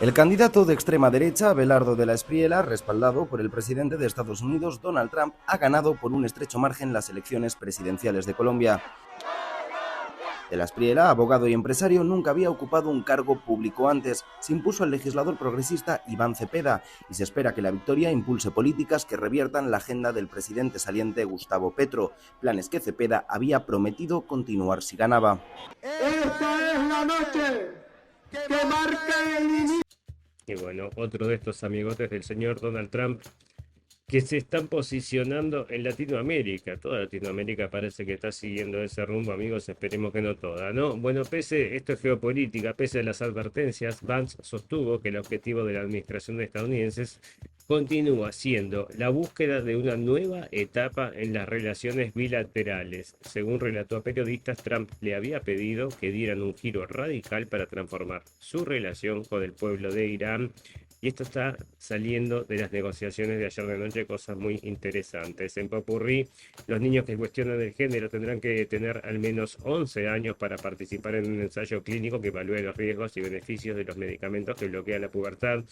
El candidato de extrema derecha, Abelardo de la Espriella, respaldado por el presidente de Estados Unidos, Donald Trump, ha ganado por un estrecho margen las elecciones presidenciales de Colombia. De la Espriella, abogado y empresario, nunca había ocupado un cargo público antes. Se impuso al legislador progresista Iván Cepeda y se espera que la victoria impulse políticas que reviertan la agenda del presidente saliente Gustavo Petro, planes que Cepeda había prometido continuar si ganaba. Esta es la noche que marca el inicio. Y bueno, otro de estos amigotes del señor Donald Trump que se están posicionando en Latinoamérica. Toda Latinoamérica parece que está siguiendo ese rumbo, amigos, esperemos que no toda, ¿no? Bueno, esto es geopolítica, pese a las advertencias, Vance sostuvo que el objetivo de la administración estadounidense continúa siendo la búsqueda de una nueva etapa en las relaciones bilaterales. Según relató a periodistas, Trump le había pedido que dieran un giro radical para transformar su relación con el pueblo de Irán. Y esto está saliendo de las negociaciones de ayer de noche, cosas muy interesantes. En Popurrí, los niños que cuestionan el género tendrán que tener al menos 11 años para participar en un ensayo clínico que evalúe los riesgos y beneficios de los medicamentos que bloquean la pubertad,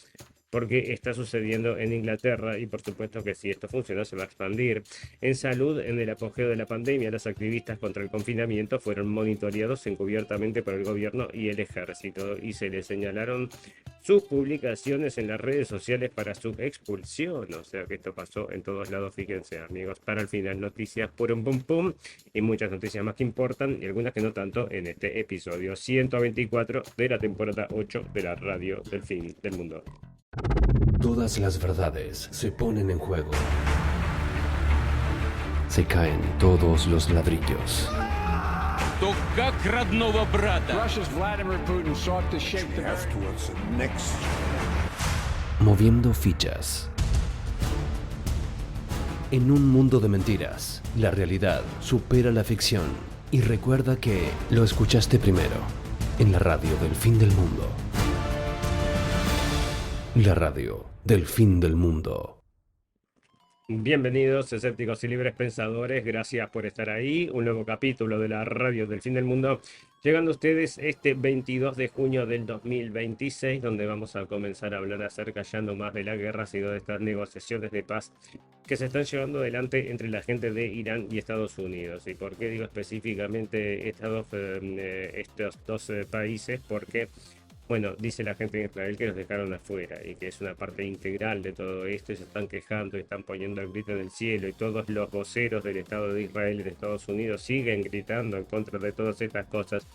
porque está sucediendo en Inglaterra y por supuesto que si esto funciona se va a expandir. En salud, en el apogeo de la pandemia, los activistas contra el confinamiento fueron monitoreados encubiertamente por el gobierno y el ejército y se les señalaron sus publicaciones en las redes sociales para su expulsión. O sea que esto pasó en todos lados, fíjense amigos. Para el final, noticias por un pum pum y muchas noticias más que importan y algunas que no tanto en este episodio 124 de la temporada 8 de la radio del fin del mundo. Todas las verdades se ponen en juego. Se caen todos los ladrillos. То как родного брата. Russia's Vladimir Putin sought to shake the Moviendo fichas. En un mundo de mentiras, la realidad supera la ficción. Y recuerda que lo escuchaste primero, en la radio del fin del mundo. La radio del fin del mundo. Bienvenidos, escépticos y libres pensadores, gracias por estar ahí. Un nuevo capítulo de la radio del fin del mundo, llegando a ustedes este 22 de junio del 2026, donde vamos a comenzar a hablar acerca ya no más de la guerra, sino de estas negociaciones de paz que se están llevando adelante entre la gente de Irán y Estados Unidos. ¿Y por qué digo específicamente estos dos países? Porque bueno, dice la gente de Israel que los dejaron afuera y que es una parte integral de todo esto y se están quejando y están poniendo el grito en el cielo y todos los voceros del Estado de Israel y de Estados Unidos siguen gritando en contra de todas estas cosas.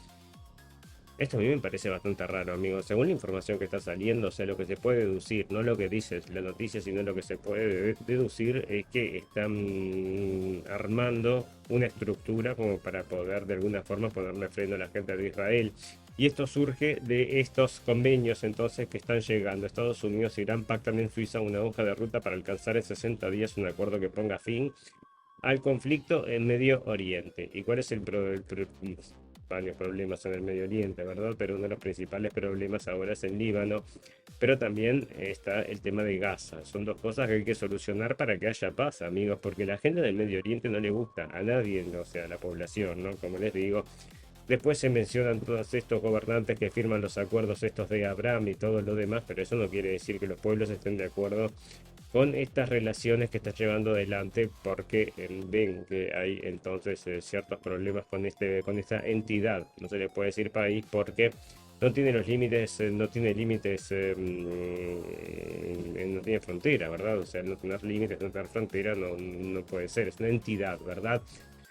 Esto a mí me parece bastante raro, amigos. Según la información que está saliendo, o sea, lo que se puede deducir, no lo que dice la noticia, sino lo que se puede deducir es que están armando una estructura como para poder de alguna forma ponerle freno a la gente de Israel. Y esto surge de estos convenios entonces que están llegando. Estados Unidos e Irán pactan en Suiza una hoja de ruta para alcanzar en 60 días un acuerdo que ponga fin al conflicto en Medio Oriente. ¿Y cuál es varios problemas en el Medio Oriente, ¿verdad? Pero uno de los principales problemas ahora es en Líbano, pero también está el tema de Gaza. Son dos cosas que hay que solucionar para que haya paz, amigos, porque la agenda del Medio Oriente no le gusta a nadie, o sea, a la población, ¿no? Como les digo. Después se mencionan todos estos gobernantes que firman los acuerdos estos de Abraham y todo lo demás, pero eso no quiere decir que los pueblos estén de acuerdo con estas relaciones que está llevando adelante, porque ven que hay entonces ciertos problemas con esta entidad. No se le puede decir país porque no tiene los límites, no tiene límites, no tiene frontera, ¿verdad? O sea, no tener límites, no tener frontera no puede ser, es una entidad, ¿verdad?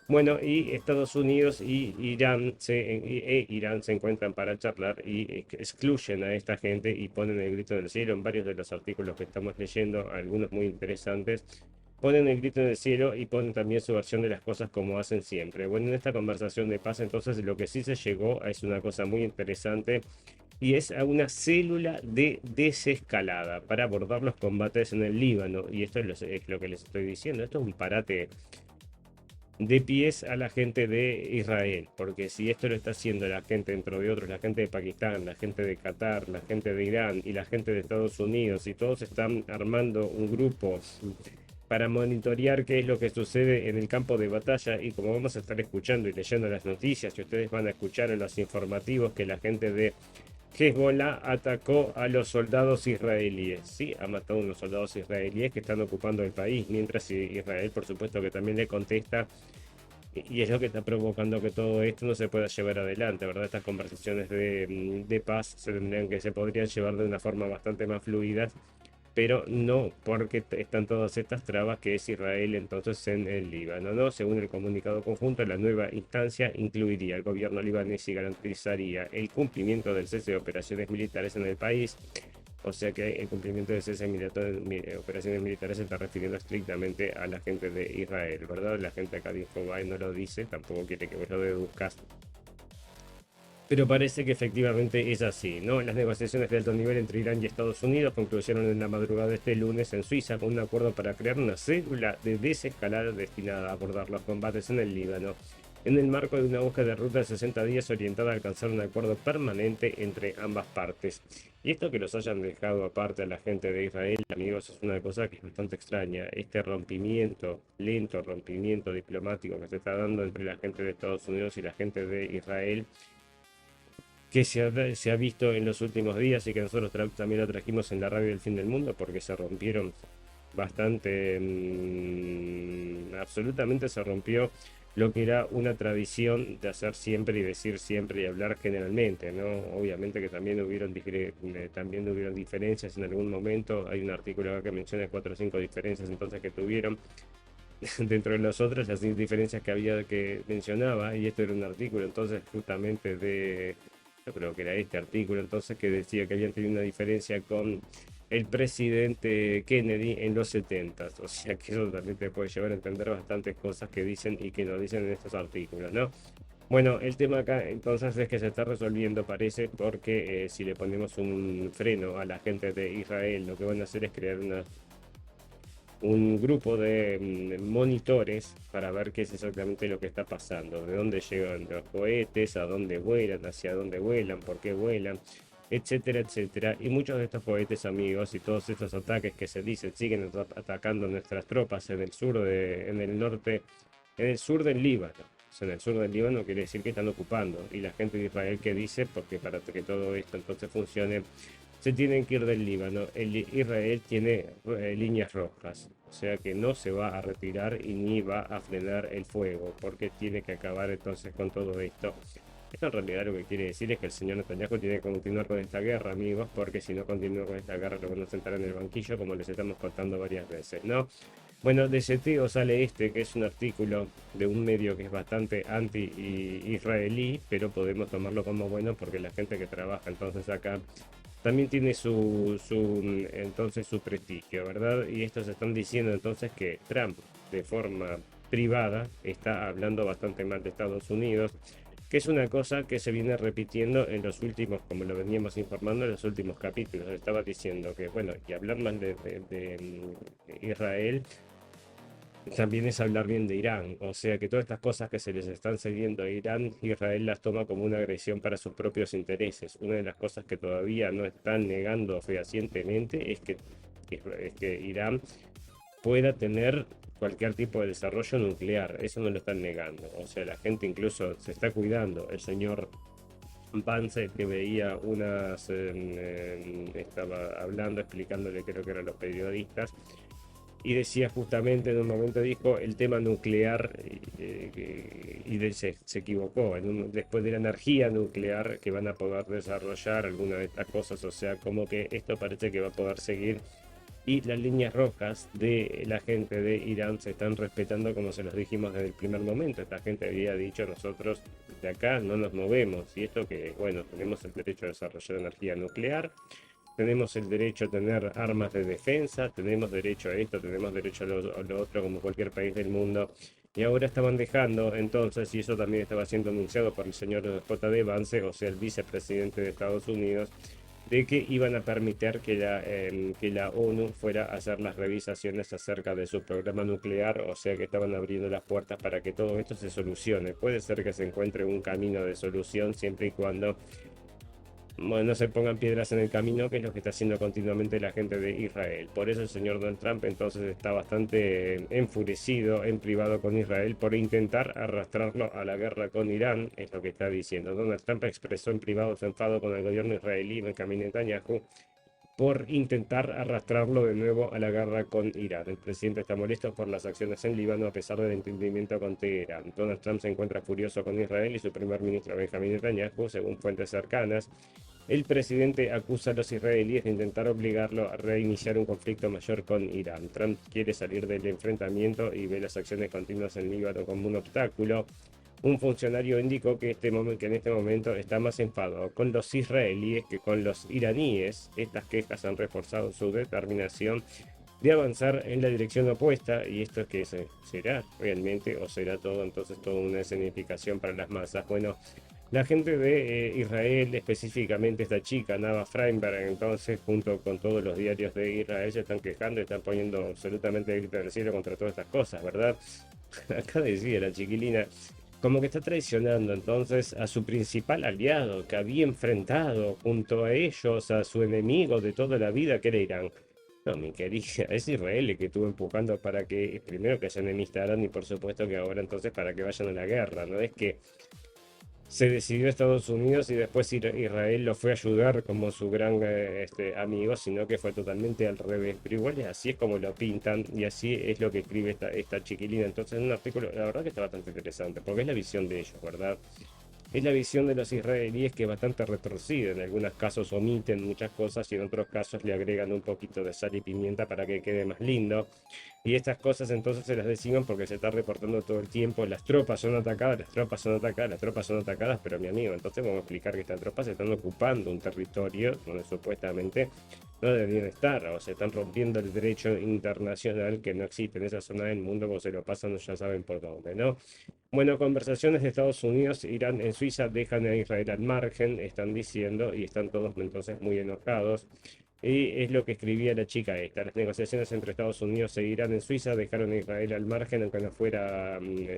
Bueno, y Estados Unidos y Irán se encuentran para charlar y excluyen a esta gente y ponen el grito en el cielo en varios de los artículos que estamos leyendo, algunos muy interesantes. Ponen el grito en el cielo y ponen también su versión de las cosas como hacen siempre. Bueno, en esta conversación de paz, entonces, lo que sí se llegó es una cosa muy interesante y es a una célula de desescalada para abordar los combates en el Líbano. Y esto es lo que les estoy diciendo. Esto es un parate de pies a la gente de Israel, porque si esto lo está haciendo la gente, entre de otros, la gente de Pakistán, la gente de Qatar, la gente de Irán y la gente de Estados Unidos, y todos están armando un grupo para monitorear qué es lo que sucede en el campo de batalla, y como vamos a estar escuchando y leyendo las noticias, y ustedes van a escuchar en los informativos que la gente de Hezbollah atacó a los soldados israelíes. Sí, ha matado a unos soldados israelíes que están ocupando el país, mientras Israel, por supuesto, que también le contesta. Y es lo que está provocando que todo esto no se pueda llevar adelante, ¿verdad? Estas conversaciones de paz se podrían llevar de una forma bastante más fluida, pero no porque están todas estas trabas que es Israel entonces en el Líbano, ¿no? Según el comunicado conjunto, la nueva instancia incluiría al gobierno libanés y garantizaría el cumplimiento del cese de operaciones militares en el país. O sea que el cumplimiento de cese de operaciones militares se está refiriendo estrictamente a la gente de Israel, ¿verdad? La gente acá de Infobae no lo dice, tampoco quiere que vos lo deduzcas. Pero parece que efectivamente es así, ¿no? Las negociaciones de alto nivel entre Irán y Estados Unidos concluyeron en la madrugada de este lunes en Suiza con un acuerdo para crear una célula de desescalada destinada a abordar los combates en el Líbano, en el marco de una búsqueda de ruta de 60 días orientada a alcanzar un acuerdo permanente entre ambas partes. Y esto que los hayan dejado aparte a la gente de Israel, amigos, es una cosa que es bastante extraña. Este rompimiento, lento rompimiento diplomático que se está dando entre la gente de Estados Unidos y la gente de Israel, que se ha visto en los últimos días y que nosotros también lo trajimos en la radio del fin del mundo, porque se rompieron bastante, absolutamente se rompió lo que era una tradición de hacer siempre y decir siempre y hablar generalmente, ¿no? Obviamente que también hubieron diferencias en algún momento. Hay un artículo acá que menciona 4 o 5 diferencias entonces que tuvieron dentro de las otras, las diferencias que había que mencionaba, y esto era un artículo entonces justamente yo creo que era este artículo entonces que decía que habían tenido una diferencia con el presidente Kennedy en los 70s, o sea que eso también te puede llevar a entender bastantes cosas que dicen y que no dicen en estos artículos, ¿no? Bueno, el tema acá entonces es que se está resolviendo, parece, porque si le ponemos un freno a la gente de Israel, lo que van a hacer es crear un grupo de monitores para ver qué es exactamente lo que está pasando, de dónde llegan los cohetes, a dónde vuelan, hacia dónde vuelan, por qué vuelan, etcétera, etcétera. Y muchos de estos cohetes, amigos, y todos estos ataques que se dicen siguen atacando nuestras tropas en el sur en el norte, en el sur del Líbano. O sea, en el sur del Líbano quiere decir que están ocupando. Y la gente de Israel que dice, porque para que todo esto entonces funcione, se tienen que ir del Líbano. Israel tiene líneas rojas, o sea que no se va a retirar y ni va a frenar el fuego, porque tiene que acabar entonces con todo esto. Esto en realidad lo que quiere decir es que el señor Netanyahu tiene que continuar con esta guerra, amigos, porque si no continúa con esta guerra lo van a sentar en el banquillo, como les estamos contando varias veces, ¿no? Bueno, de seteo sale que es un artículo de un medio que es bastante anti-israelí, pero podemos tomarlo como bueno porque la gente que trabaja entonces acá también tiene entonces su prestigio, ¿verdad? Y estos están diciendo entonces que Trump, de forma privada, está hablando bastante mal de Estados Unidos, que es una cosa que se viene repitiendo en los últimos, como lo veníamos informando en los últimos capítulos. Estaba diciendo que, bueno, y hablar mal de Israel también es hablar bien de Irán, o sea que todas estas cosas que se les están cediendo a Irán, Israel las toma como una agresión para sus propios intereses. Una de las cosas que todavía no están negando fehacientemente es que Irán pueda tener cualquier tipo de desarrollo nuclear, eso no lo están negando, o sea la gente incluso se está cuidando. El señor Vance, que veía estaba hablando, explicándole, creo que eran los periodistas, y decía justamente en un momento, dijo el tema nuclear, se equivocó, después de la energía nuclear que van a poder desarrollar alguna de estas cosas, o sea, como que esto parece que va a poder seguir, y las líneas rojas de la gente de Irán se están respetando como se los dijimos desde el primer momento. Esta gente había dicho, nosotros de acá no nos movemos, y esto que, bueno, tenemos el derecho a desarrollar energía nuclear, tenemos el derecho a tener armas de defensa, tenemos derecho a esto, tenemos derecho a lo otro, como cualquier país del mundo. Y ahora estaban dejando entonces, y eso también estaba siendo anunciado por el señor J.D. Vance, o sea, el vicepresidente de Estados Unidos, de que iban a permitir que la ONU fuera a hacer las revisaciones acerca de su programa nuclear, o sea que estaban abriendo las puertas para que todo esto se solucione. Puede ser que se encuentre un camino de solución siempre y cuando bueno, no se pongan piedras en el camino, que es lo que está haciendo continuamente la gente de Israel. Por eso el señor Donald Trump entonces está bastante enfurecido en privado con Israel por intentar arrastrarlo a la guerra con Irán, es lo que está diciendo. Donald Trump expresó en privado su enfado con el gobierno israelí, Benjamin Netanyahu, por intentar arrastrarlo de nuevo a la guerra con Irán. El presidente está molesto por las acciones en Líbano a pesar del entendimiento con Teherán. Donald Trump se encuentra furioso con Israel y su primer ministro Benjamin Netanyahu, según fuentes cercanas. El presidente acusa a los israelíes de intentar obligarlo a reiniciar un conflicto mayor con Irán. Trump quiere salir del enfrentamiento y ve las acciones continuas en Líbano como un obstáculo. Un funcionario indicó que en este momento está más enfadado con los israelíes que con los iraníes. Estas quejas han reforzado su determinación de avanzar en la dirección opuesta, y esto es que será realmente o será todo entonces toda una escenificación para las masas. Bueno, la gente de Israel, específicamente esta chica, Nava Feinberg, entonces, junto con todos los diarios de Israel, se están quejando y están poniendo absolutamente grito del cielo contra todas estas cosas, ¿verdad? Acá decía la chiquilina, como que está traicionando entonces a su principal aliado, que había enfrentado junto a ellos a su enemigo de toda la vida, que era Irán. No, mi querida, es Israel el que estuvo empujando para que primero que se enemistaran y por supuesto que ahora entonces para que vayan a la guerra. No es que se decidió Estados Unidos y después Israel lo fue a ayudar como su gran amigo, sino que fue totalmente al revés. Pero igual así es como lo pintan y así es lo que escribe esta chiquilina. Entonces es un artículo, la verdad que está bastante interesante, porque es la visión de ellos, ¿verdad? Es la visión de los israelíes que es bastante retorcida. En algunos casos omiten muchas cosas y en otros casos le agregan un poquito de sal y pimienta para que quede más lindo. Y estas cosas entonces se las decimos porque se está reportando todo el tiempo. Las tropas son atacadas, las tropas son atacadas, las tropas son atacadas. Pero mi amigo, entonces vamos a explicar que estas tropas están ocupando un territorio donde supuestamente no deberían estar. O se están rompiendo el derecho internacional que no existe en esa zona del mundo. Como se lo pasan, ya saben por dónde, ¿no? Bueno, conversaciones de Estados Unidos, Irán en Suiza dejan a Israel al margen, están diciendo, y están todos entonces muy enojados. Y es lo que escribía la chica esta. Las negociaciones entre Estados Unidos e Irán en Suiza dejaron a Israel al margen, aunque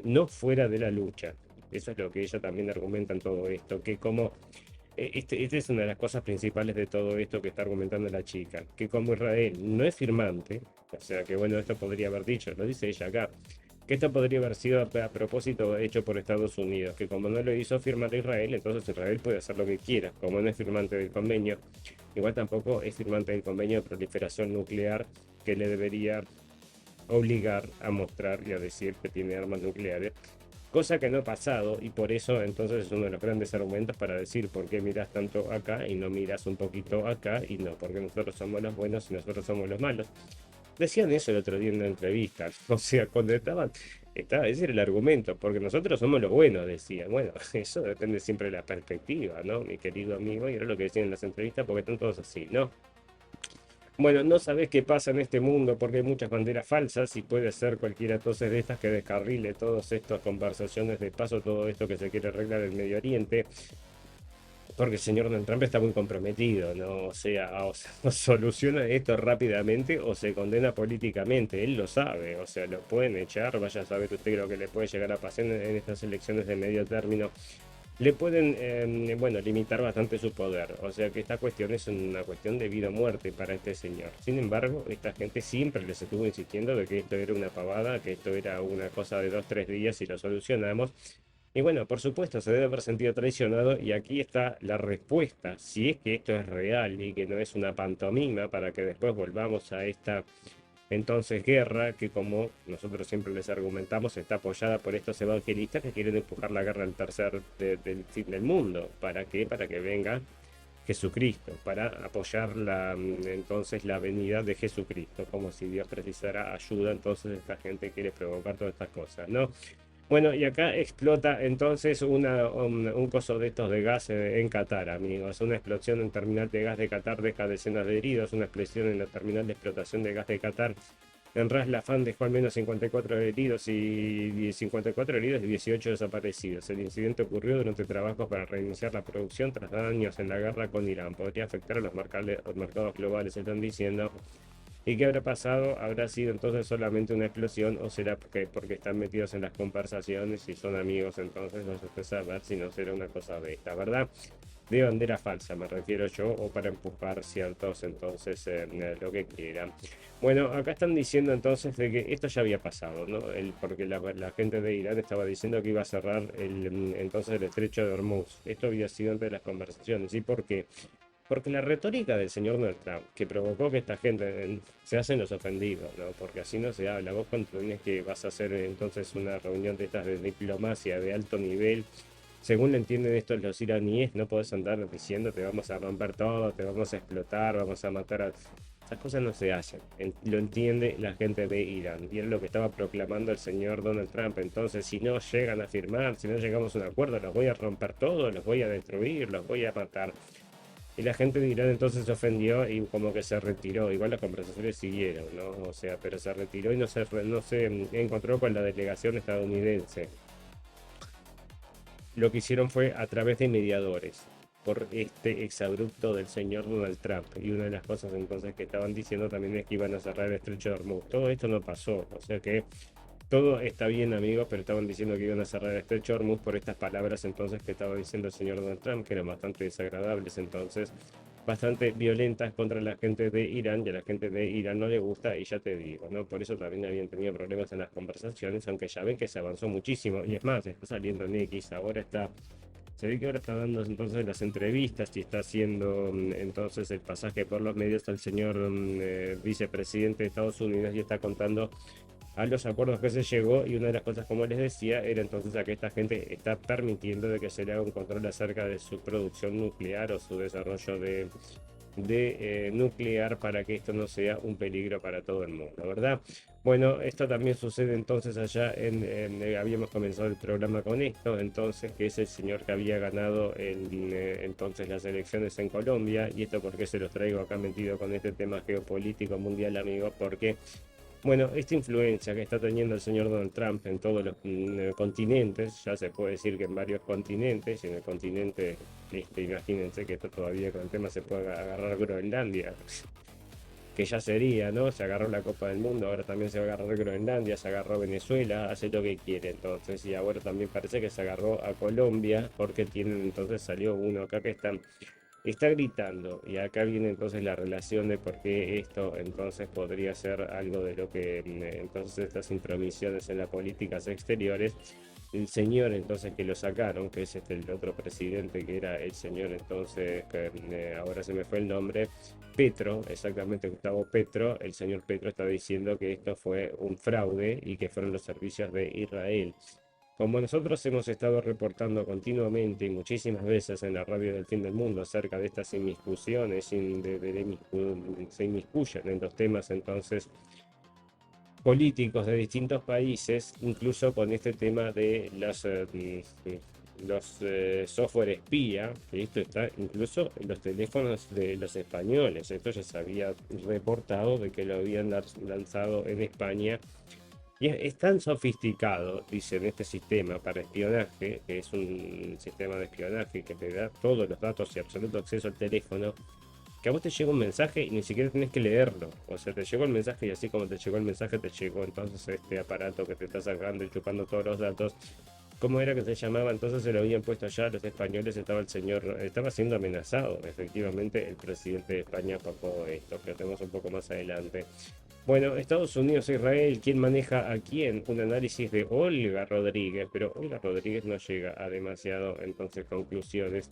no fuera de la lucha. Eso es lo que ella también argumenta en todo esto, que como esta es una de las cosas principales de todo esto que está argumentando la chica, que como Israel no es firmante, o sea que bueno, esto podría haber dicho, lo dice ella acá, que esto podría haber sido a propósito hecho por Estados Unidos, que como no lo hizo firmar a Israel, entonces Israel puede hacer lo que quiera, como no es firmante del convenio, igual tampoco es firmante del convenio de proliferación nuclear que le debería obligar a mostrar y a decir que tiene armas nucleares, cosa que no ha pasado, y por eso entonces es uno de los grandes argumentos para decir por qué miras tanto acá y no miras un poquito acá, y no, porque nosotros somos los buenos y nosotros somos los malos. Decían eso el otro día en una entrevista, o sea, cuando ese era el argumento, porque nosotros somos los buenos, decían. Bueno, eso depende siempre de la perspectiva, ¿no? Mi querido amigo, y era lo que decían en las entrevistas, porque están todos así, ¿no? Bueno, no sabés qué pasa en este mundo porque hay muchas banderas falsas y puede ser cualquiera entonces de estas que descarrile todas estas conversaciones de paso, todo esto que se quiere arreglar en Medio Oriente. Porque el señor Donald Trump está muy comprometido, ¿no? O sea, o soluciona esto rápidamente o se condena políticamente. Él lo sabe, o sea, lo pueden echar. Vaya a saber usted lo que le puede llegar a pasar en estas elecciones de medio término. Le pueden, bueno, limitar bastante su poder. O sea que esta cuestión es una cuestión de vida o muerte para este señor. Sin embargo, esta gente siempre les estuvo insistiendo de que esto era una pavada, que esto era una cosa de 2-3 días y lo solucionamos. Y bueno, por supuesto, se debe haber sentido traicionado y aquí está la respuesta, si es que esto es real y que no es una pantomima para que después volvamos a esta entonces guerra que como nosotros siempre les argumentamos está apoyada por estos evangelistas que quieren empujar la guerra al del fin del mundo. ¿Para qué? Para que venga Jesucristo, para apoyar entonces la venida de Jesucristo, como si Dios precisara ayuda, entonces esta gente quiere provocar todas estas cosas, ¿no? Bueno, y acá explota entonces un coso de estos de gas en Qatar, amigos. Una explosión en terminal de gas de Qatar deja decenas de heridos. Una explosión en la terminal de explotación de gas de Qatar en Ras Laffan dejó al menos 54 heridos y 18 desaparecidos. El incidente ocurrió durante trabajos para reiniciar la producción tras daños en la guerra con Irán. Podría afectar a los mercados globales, están diciendo. ¿Y qué habrá pasado? ¿Habrá sido entonces solamente una explosión o será porque están metidos en las conversaciones y son amigos? Entonces no se puede saber si no será una cosa de esta, ¿verdad? de bandera falsa, me refiero yo, o para empujar ciertos, entonces, lo que quieran. Bueno, acá están diciendo entonces de que esto ya había pasado, ¿no? Porque la gente de Irán estaba diciendo que iba a cerrar entonces el estrecho de Hormuz. Esto había sido entre las conversaciones. ¿Y por qué? Porque la retórica del señor Donald Trump, que provocó que esta gente se hacen los ofendidos, ¿no? Porque así no se habla. Vos cuando tenés que vas a hacer entonces una reunión de estas de diplomacia de alto nivel, según lo entienden estos los iraníes, no podés andar diciendo te vamos a romper todo, te vamos a explotar, vamos a matar a... Esas cosas no se hacen. Lo entiende la gente de Irán. Y es lo que estaba proclamando el señor Donald Trump. Entonces, si no llegan a firmar, si no llegamos a un acuerdo, los voy a romper todo, los voy a destruir, los voy a matar. Y la gente de Irán entonces se ofendió y como que se retiró. Igual las conversaciones siguieron, ¿no? O sea, pero se retiró y no se encontró con la delegación estadounidense. Lo que hicieron fue a través de mediadores por este exabrupto del señor Donald Trump. Y una de las cosas entonces que estaban diciendo también es que iban a cerrar el estrecho de Hormuz. Todo esto no pasó, o sea que todo está bien, amigos, pero estaban diciendo que iban a cerrar el estrecho de Hormuz por estas palabras entonces que estaba diciendo el señor Donald Trump, que eran bastante desagradables, entonces bastante violentas contra la gente de Irán, y a la gente de Irán no le gusta, y ya te digo, ¿no? Por eso también habían tenido problemas en las conversaciones, aunque ya ven que se avanzó muchísimo, y es más, está saliendo en X, ahora está... Se ve que ahora está dando entonces las entrevistas y está haciendo entonces el pasaje por los medios al señor vicepresidente de Estados Unidos y está contando a los acuerdos que se llegó, y una de las cosas, como les decía, era entonces a que esta gente está permitiendo de que se le haga un control acerca de su producción nuclear o su desarrollo de nuclear para que esto no sea un peligro para todo el mundo, ¿verdad? Bueno, esto también sucede entonces allá habíamos comenzado el programa con esto, entonces, que es el señor que había ganado entonces las elecciones en Colombia, y esto porque se los traigo acá metido con este tema geopolítico mundial, amigos, porque bueno, esta influencia que está teniendo el señor Donald Trump en todos los continentes, ya se puede decir que en varios continentes, y en el continente, imagínense que esto todavía con el tema se puede agarrar Groenlandia, que ya sería, ¿no? Se agarró la Copa del Mundo, ahora también se va a agarrar Groenlandia, se agarró Venezuela, hace lo que quiere entonces, y ahora también parece que se agarró a Colombia, porque tienen, entonces salió uno acá que está gritando, y acá viene entonces la relación de por qué esto entonces podría ser algo de lo que entonces estas intromisiones en las políticas exteriores. El señor entonces que lo sacaron, que es el otro presidente, que era el señor entonces, que ahora se me fue el nombre, Petro, exactamente Gustavo Petro, el señor Petro está diciendo que esto fue un fraude y que fueron los servicios de Israel. Como nosotros hemos estado reportando continuamente y muchísimas veces en la radio del fin del mundo acerca de estas inmiscusiones, se inmiscuyen en los temas entonces políticos de distintos países, incluso con este tema de los software espía, que esto está incluso en los teléfonos de los españoles. Esto ya se había reportado de que lo habían lanzado en España. Y es tan sofisticado, dicen, este sistema para espionaje, que es un sistema de espionaje que te da todos los datos y absoluto acceso al teléfono, que a vos te llega un mensaje y ni siquiera tenés que leerlo. O sea, te llegó el mensaje y así como te llegó el mensaje, te llegó entonces este aparato que te está sacando y chupando todos los datos. ¿Cómo era que se llamaba? Entonces se lo habían puesto allá los españoles, estaba siendo amenazado, efectivamente, el presidente de España por todo esto, que lo tenemos un poco más adelante. Bueno, Estados Unidos e Israel, ¿quién maneja a quién? Un análisis de Olga Rodríguez, pero Olga Rodríguez no llega a demasiado entonces conclusiones.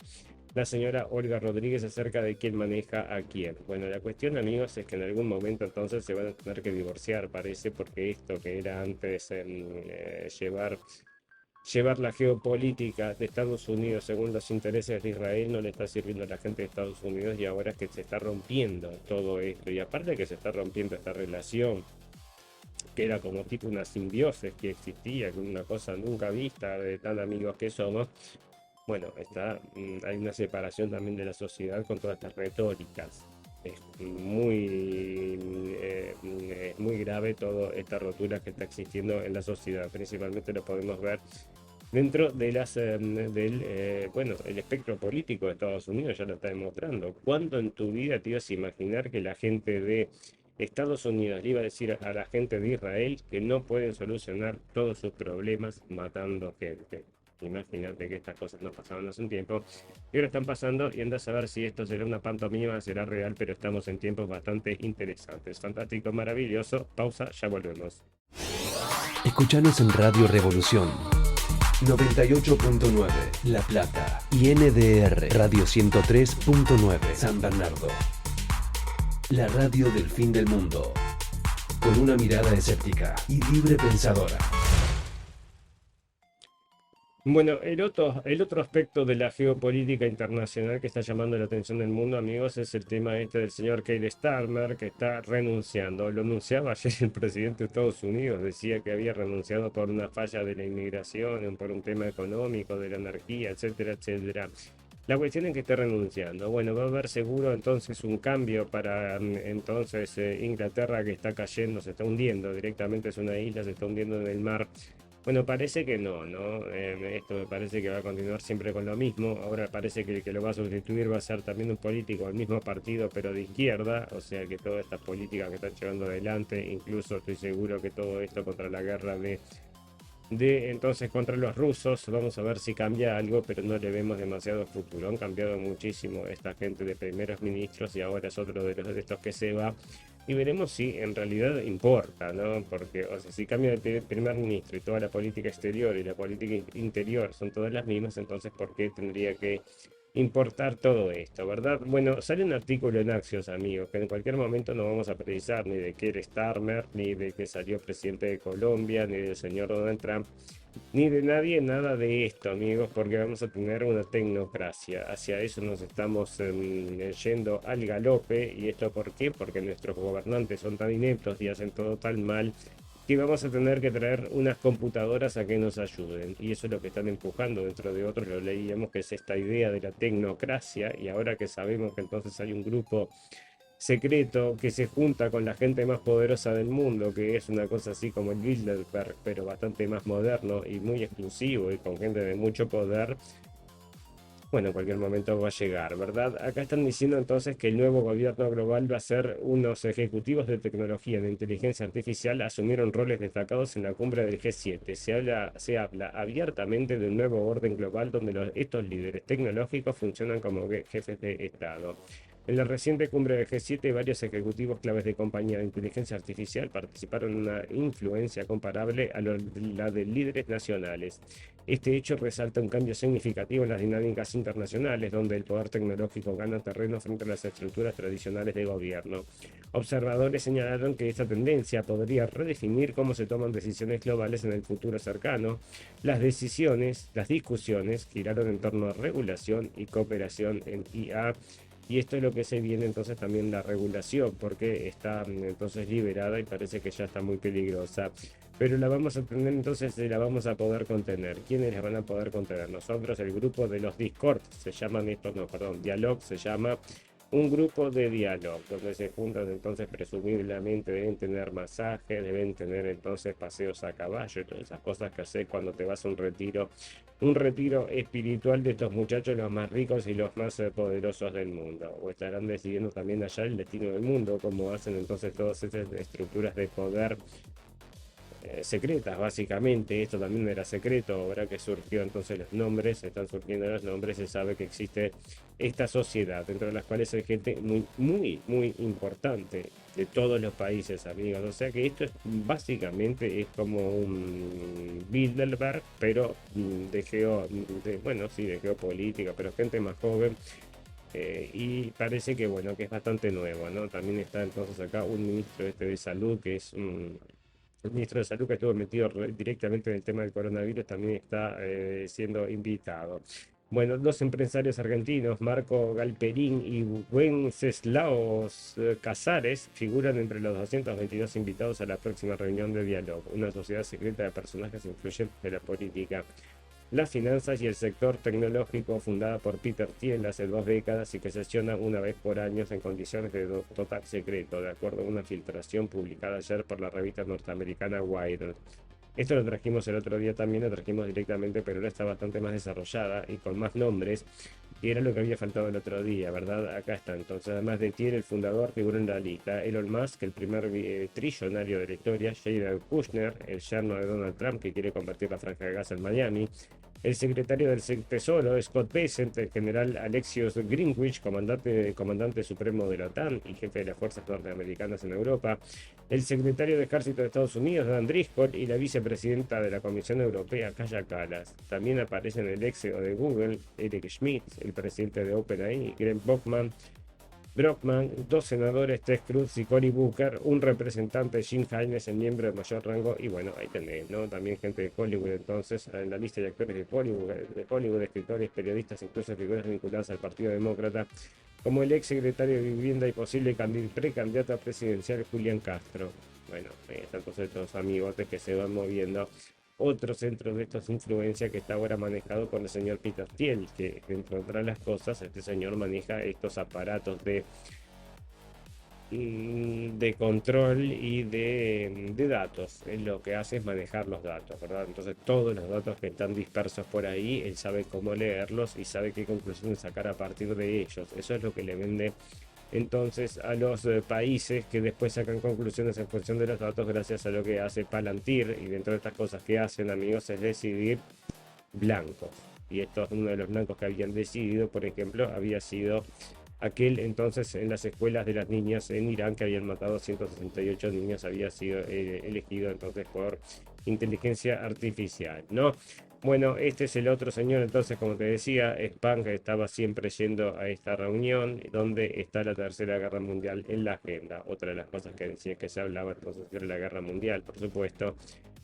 La señora Olga Rodríguez acerca de quién maneja a quién. Bueno, la cuestión, amigos, es que en algún momento entonces se van a tener que divorciar, parece, porque esto que era antes llevar la geopolítica de Estados Unidos según los intereses de Israel no le está sirviendo a la gente de Estados Unidos, y ahora es que se está rompiendo todo esto, y aparte que se está rompiendo esta relación que era como tipo una simbiosis que existía, una cosa nunca vista de tan amigos que somos. Bueno, hay una separación también de la sociedad con todas estas retóricas. Es muy grave toda esta rotura que está existiendo en la sociedad. Principalmente lo podemos ver dentro de el espectro político de Estados Unidos, ya lo está demostrando. ¿Cuándo en tu vida te ibas a imaginar que la gente de Estados Unidos le iba a decir a la gente de Israel que no pueden solucionar todos sus problemas matando gente? Imagínate que estas cosas no pasaban hace un tiempo y ahora están pasando y anda a saber si esto será una pantomima, será real, pero estamos en tiempos bastante interesantes. Fantástico, maravilloso. Pausa, ya volvemos. Escuchanos en Radio Revolución 98.9 La Plata y NDR Radio 103.9 San Bernardo. La radio del fin del mundo, con una mirada escéptica y libre pensadora. Bueno, el otro aspecto de la geopolítica internacional que está llamando la atención del mundo, amigos, es el tema este del señor Keir Starmer, que está renunciando. Lo anunciaba ayer el presidente de Estados Unidos, decía que había renunciado por una falla de la inmigración, por un tema económico, de la energía, etcétera, etcétera. La cuestión es que esté renunciando. Bueno, va a haber seguro entonces un cambio para entonces Inglaterra, que está cayendo, se está hundiendo directamente, es una isla, se está hundiendo en el mar. Bueno, parece que no, ¿no? Esto me parece que va a continuar siempre con lo mismo. Ahora parece que el que lo va a sustituir va a ser también un político del mismo partido, pero de izquierda. O sea que todas estas políticas que están llevando adelante, incluso estoy seguro que todo esto contra la guerra de entonces contra los rusos, vamos a ver si cambia algo, pero no le vemos demasiado futuro. Han cambiado muchísimo esta gente de primeros ministros y ahora es otro de estos que se va. Y veremos si en realidad importa, ¿no? Porque, o sea, si cambia de primer ministro y toda la política exterior y la política interior son todas las mismas, entonces ¿por qué tendría que importar todo esto, verdad? Bueno, sale un artículo en Axios, amigos, que en cualquier momento no vamos a precisar ni de Keir Starmer, ni de que salió presidente de Colombia, ni del señor Donald Trump, ni de nadie, nada de esto, amigos, porque vamos a tener una tecnocracia. Hacia eso nos estamos yendo al galope. ¿Y esto por qué? Porque nuestros gobernantes son tan ineptos y hacen todo tan mal que vamos a tener que traer unas computadoras a que nos ayuden. Y eso es lo que están empujando, dentro de otros lo leíamos, que es esta idea de la tecnocracia. Y ahora que sabemos que entonces hay un grupo secreto que se junta con la gente más poderosa del mundo, que es una cosa así como el Bilderberg, pero bastante más moderno y muy exclusivo y con gente de mucho poder. Bueno, en cualquier momento va a llegar, ¿verdad? Acá están diciendo entonces que el nuevo gobierno global va a ser unos ejecutivos de tecnología de inteligencia artificial asumieron roles destacados en la cumbre del G7. Se habla abiertamente de un nuevo orden global donde estos líderes tecnológicos funcionan como jefes de Estado. En la reciente cumbre del G7, varios ejecutivos claves de compañía de inteligencia artificial participaron en una influencia comparable a la de líderes nacionales. Este hecho resalta un cambio significativo en las dinámicas internacionales, donde el poder tecnológico gana terreno frente a las estructuras tradicionales de gobierno. Observadores señalaron que esta tendencia podría redefinir cómo se toman decisiones globales en el futuro cercano. Las discusiones giraron en torno a regulación y cooperación en IA. Y esto es lo que se viene entonces también la regulación, porque está entonces liberada y parece que ya está muy peligrosa. Pero la vamos a tener, entonces la vamos a poder contener. ¿Quiénes la van a poder contener? Nosotros, el grupo de los Discord, se llaman estos, no, perdón, Dialog se llama. Un grupo de diálogo donde se juntan, entonces presumiblemente deben tener masajes, deben tener entonces paseos a caballo y todas esas cosas que haces cuando te vas a un retiro espiritual de estos muchachos, los más ricos y los más poderosos del mundo. O estarán decidiendo también allá el destino del mundo, como hacen entonces todas estas estructuras de poder secretas, básicamente. Esto también era secreto, ahora que surgió entonces los nombres, están surgiendo los nombres, se sabe que existe esta sociedad, dentro de las cuales hay gente muy, muy, muy importante de todos los países, amigos. O sea que esto es básicamente es como un Bilderberg, pero de geopolítica, pero gente más joven. Y parece que bueno, que es bastante nuevo, ¿no? También está entonces acá un ministro de salud, que es el ministro de Salud, que estuvo metido directamente en el tema del coronavirus, también está siendo invitado. Bueno, dos empresarios argentinos, Marco Galperín y Wenceslao Casares, figuran entre los 222 invitados a la próxima reunión de diálogo, una sociedad secreta de personajes influyentes de la política, las finanzas y el sector tecnológico, fundada por Peter Thiel hace 2 décadas y que sesiona una vez por año en condiciones de total secreto, de acuerdo a una filtración publicada ayer por la revista norteamericana Wired. Esto lo trajimos el otro día también, lo trajimos directamente, pero ahora está bastante más desarrollada y con más nombres, y era lo que había faltado el otro día, ¿verdad? Acá está. Entonces, además de Thiel, el fundador, figura en la lista Elon Musk, el primer trillonario de la historia, Jared Kushner, el yerno de Donald Trump, que quiere convertir la franja de Gaza en Miami, El secretario del Tesoro, Scott Bessent, el general Alexios Greenwich, comandante supremo de la OTAN y jefe de las fuerzas norteamericanas en Europa, el secretario de Ejército de Estados Unidos, Dan Driscoll, y la vicepresidenta de la Comisión Europea, Kaja Kallas. También aparecen el ex CEO de Google, Eric Schmidt, el presidente de OpenAI, Greg Brockman, 2 senadores, Ted Cruz y Cory Booker, un representante, Jim Haynes, el miembro de mayor rango, y bueno, ahí tenés, ¿no? También gente de Hollywood, entonces, en la lista de actores de Hollywood, escritores, periodistas, incluso figuras vinculadas al Partido Demócrata, como el ex secretario de Vivienda y posible precandidato presidencial Julián Castro. Bueno, ahí están entonces estos amigotes que se van moviendo. Otro centro de estos influencia que está ahora manejado por el señor Peter Thiel, que entre otras las cosas, este señor maneja estos aparatos de control y de datos. Él lo que hace es manejar los datos, ¿verdad? Entonces todos los datos que están dispersos por ahí, él sabe cómo leerlos y sabe qué conclusiones sacar a partir de ellos. Eso es lo que le vende entonces a los países, que después sacan conclusiones en función de los datos gracias a lo que hace Palantir. Y dentro de estas cosas que hacen, amigos, es decidir blancos. Y esto es uno de los blancos que habían decidido, por ejemplo, había sido aquel entonces en las escuelas de las niñas en Irán, que habían matado 168 niños, había sido elegido entonces por inteligencia artificial, ¿no? Bueno, este es el otro señor, entonces, como te decía, Spahn, que estaba siempre yendo a esta reunión, donde está la Tercera Guerra Mundial en la agenda. Otra de las cosas que decía que se hablaba entonces era la Guerra Mundial, por supuesto.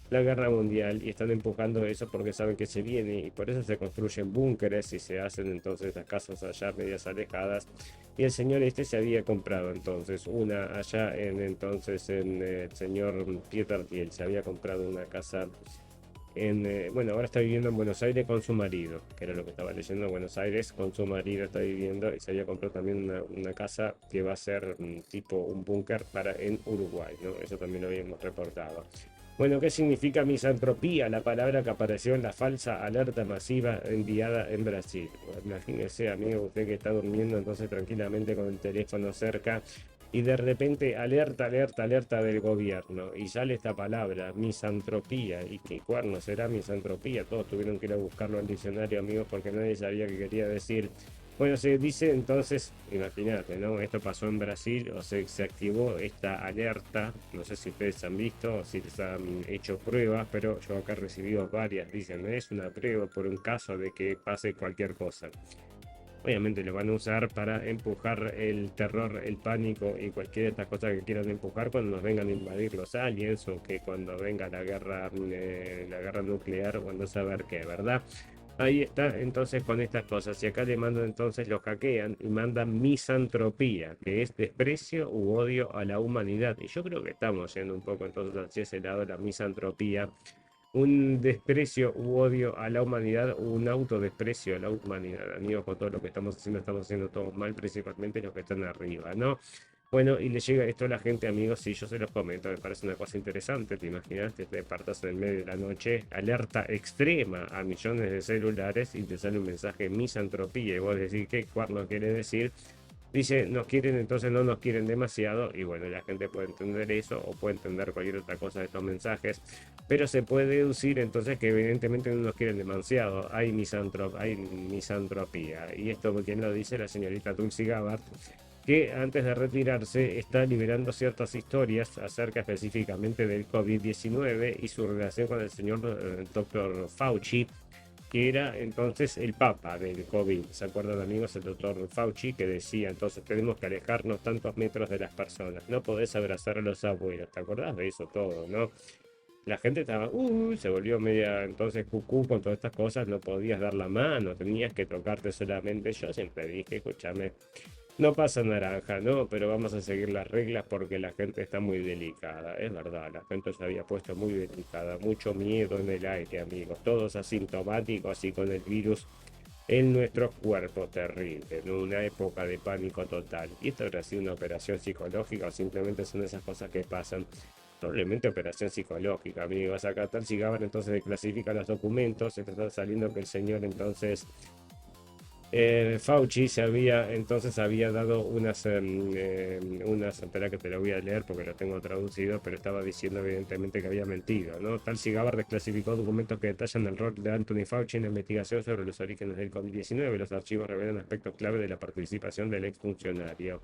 La Guerra Mundial, y están empujando eso porque saben que se viene, y por eso se construyen búnkeres y se hacen entonces las casas allá medias alejadas. Y el señor este se había comprado entonces una allá el señor Peter Thiel se había comprado una casa bueno, ahora está viviendo en Buenos Aires con su marido, que era lo que estaba leyendo. En Buenos Aires con su marido está viviendo, y se había comprado también una casa que va a ser tipo un búnker en Uruguay, ¿no? Eso también lo habíamos reportado. Bueno, ¿qué significa misantropía? La palabra que apareció en la falsa alerta masiva enviada en Brasil. Bueno, imagínese, amigo, usted que está durmiendo entonces tranquilamente con el teléfono cerca, y de repente alerta del gobierno, y sale esta palabra, misantropía. ¿Y qué cuerno será misantropía? Todos tuvieron que ir a buscarlo al diccionario, amigos, porque nadie sabía qué quería decir. Bueno, se dice entonces, imagínate, ¿no? Esto pasó en Brasil, o se activó esta alerta. No sé si ustedes han visto o si les han hecho pruebas, pero yo acá he recibido varias. Dicen, es una prueba por un caso de que pase cualquier cosa. Obviamente lo van a usar para empujar el terror, el pánico y cualquier de estas cosas que quieran empujar cuando nos vengan a invadir los aliens, o que cuando venga la guerra nuclear, cuando saber qué, ¿verdad? Ahí está entonces con estas cosas. Y acá le mandan entonces, lo hackean y mandan misantropía, que es desprecio u odio a la humanidad. Y yo creo que estamos yendo un poco entonces hacia ese lado, la misantropía. Un desprecio u odio a la humanidad, un autodesprecio a la humanidad. Amigos, con todo lo que estamos haciendo todo mal, principalmente los que están arriba, ¿no? Bueno, y le llega esto a la gente, amigos, y yo se los comento, me parece una cosa interesante. Te imaginas, te despertas en el medio de la noche, alerta extrema a millones de celulares, y te sale un mensaje misantropía, y vos decís, ¿qué cuerno quiere decir? Dice, nos quieren, entonces no nos quieren demasiado. Y bueno, la gente puede entender eso, o puede entender cualquier otra cosa de estos mensajes, pero se puede deducir entonces que evidentemente no nos quieren demasiado. Hay misantropía. Y esto, ¿quién lo dice? La señorita Tulsi Gabbard, que antes de retirarse está liberando ciertas historias acerca específicamente del COVID-19 y su relación con el señor Dr. Fauci, que era entonces el papa del COVID. ¿Se acuerdan, amigos? El doctor Fauci, que decía entonces, tenemos que alejarnos tantos metros de las personas, no podés abrazar a los abuelos. ¿Te acordás de eso todo, no? La gente estaba, se volvió media entonces cucú con todas estas cosas, no podías dar la mano, tenías que tocarte solamente. Yo siempre dije, escúchame, no pasa naranja, no, pero vamos a seguir las reglas porque la gente está muy delicada. Es verdad, la gente se había puesto muy delicada, mucho miedo en el aire, amigos, todos asintomáticos, así con el virus en nuestro cuerpo, terrible, en una época de pánico total. Y esto habrá sido una operación psicológica, o simplemente son esas cosas que pasan. Probablemente operación psicológica, amigos. Acá Tulsi Gabbard entonces clasifica los documentos, está saliendo que el señor entonces Fauci había dado espera que te lo voy a leer porque lo tengo traducido, pero estaba diciendo evidentemente que había mentido, ¿no? Tulsi Gabbard desclasificó documentos que detallan el rol de Anthony Fauci en la investigación sobre los orígenes del COVID-19. Los archivos revelan aspectos clave de la participación del exfuncionario.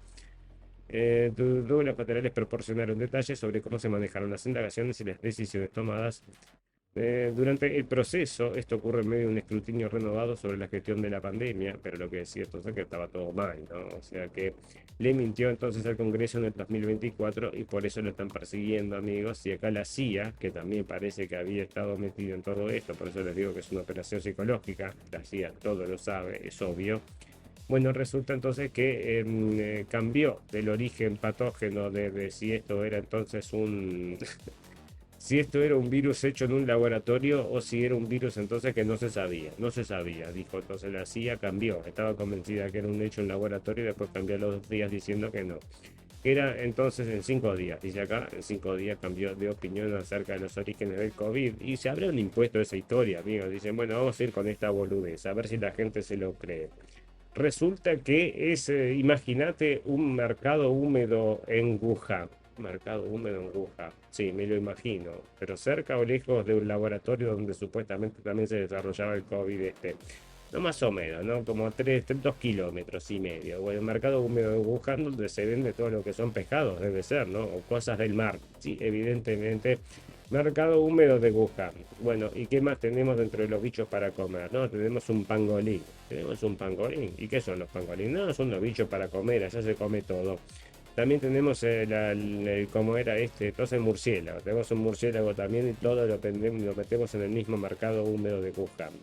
Los materiales proporcionaron detalles sobre cómo se manejaron las indagaciones y las decisiones tomadas durante el proceso. Esto ocurre en medio de un escrutinio renovado sobre la gestión de la pandemia, pero lo que decía entonces es que estaba todo mal, ¿no? O sea que le mintió entonces al Congreso en el 2024 y por eso lo están persiguiendo, amigos. Y acá la CIA, que también parece que había estado metido en todo esto, por eso les digo que es una operación psicológica, la CIA todo lo sabe, es obvio. Bueno, resulta entonces que cambió del origen patógeno de si esto era entonces si esto era un virus hecho en un laboratorio o si era un virus entonces que no se sabía, dijo entonces la CIA, cambió, estaba convencida que era un hecho en laboratorio y después cambió a los 2 días diciendo que no. Era entonces en 5 días, dice acá, en 5 días cambió de opinión acerca de los orígenes del COVID y se habrá un impuesto esa historia, amigos, dicen, bueno, vamos a ir con esta boludez, a ver si la gente se lo cree. Resulta que es, imagínate, un mercado húmedo en Wuhan. Mercado húmedo en Wuhan. Sí, me lo imagino. Pero cerca o lejos de un laboratorio donde supuestamente también se desarrollaba el COVID No, más o menos, ¿no? Como 2 kilómetros y medio. Bueno, el mercado húmedo de Wuhan donde se vende todo lo que son pescados, debe ser, ¿no? O cosas del mar. Sí, evidentemente. Mercado húmedo de Wuhan. Bueno, ¿y qué más tenemos dentro de los bichos para comer? No, tenemos un pangolín. Tenemos un pangolín. ¿Y qué son los pangolines? No, son los bichos para comer, allá se come todo. También tenemos como era entonces el murciélago. Tenemos un murciélago también y todo lo metemos en el mismo mercado húmedo de Wuhan.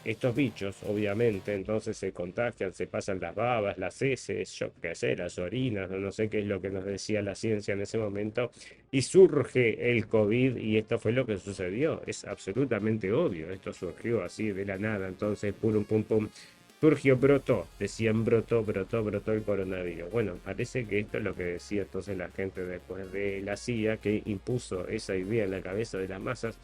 Estos bichos, obviamente, entonces se contagian, se pasan las babas, las heces, yo qué sé, las orinas, no sé qué es lo que nos decía la ciencia en ese momento, y surge el COVID, y esto fue lo que sucedió. Es absolutamente obvio, esto surgió así de la nada, entonces, pum, pum, pum, surgió, brotó, decían brotó el coronavirus. Bueno, parece que esto es lo que decía entonces la gente después de la CIA, que impuso esa idea en la cabeza de las masas.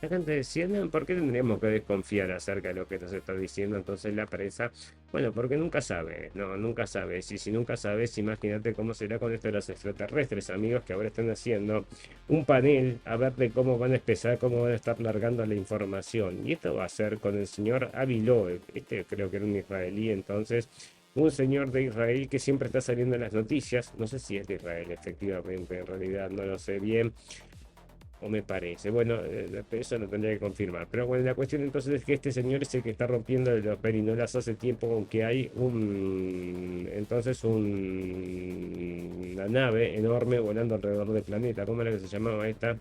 La gente decía, no, ¿por qué tendríamos que desconfiar acerca de lo que nos está diciendo entonces la prensa? Bueno, porque nunca sabe, no, nunca sabes. Y si nunca sabes, imagínate cómo será con esto de los extraterrestres, amigos, que ahora están haciendo un panel a ver de cómo van a empezar, cómo van a estar largando la información. Y esto va a ser con el señor Avi Loeb, creo que era un israelí entonces. Un señor de Israel que siempre está saliendo en las noticias. No sé si es de Israel, efectivamente, en realidad no lo sé bien. O me parece, bueno, eso lo tendría que confirmar. Pero bueno, la cuestión entonces es que este señor es el que está rompiendo los perinolas hace tiempo, aunque hay una nave enorme volando alrededor del planeta. ¿Cómo era que se llamaba esta?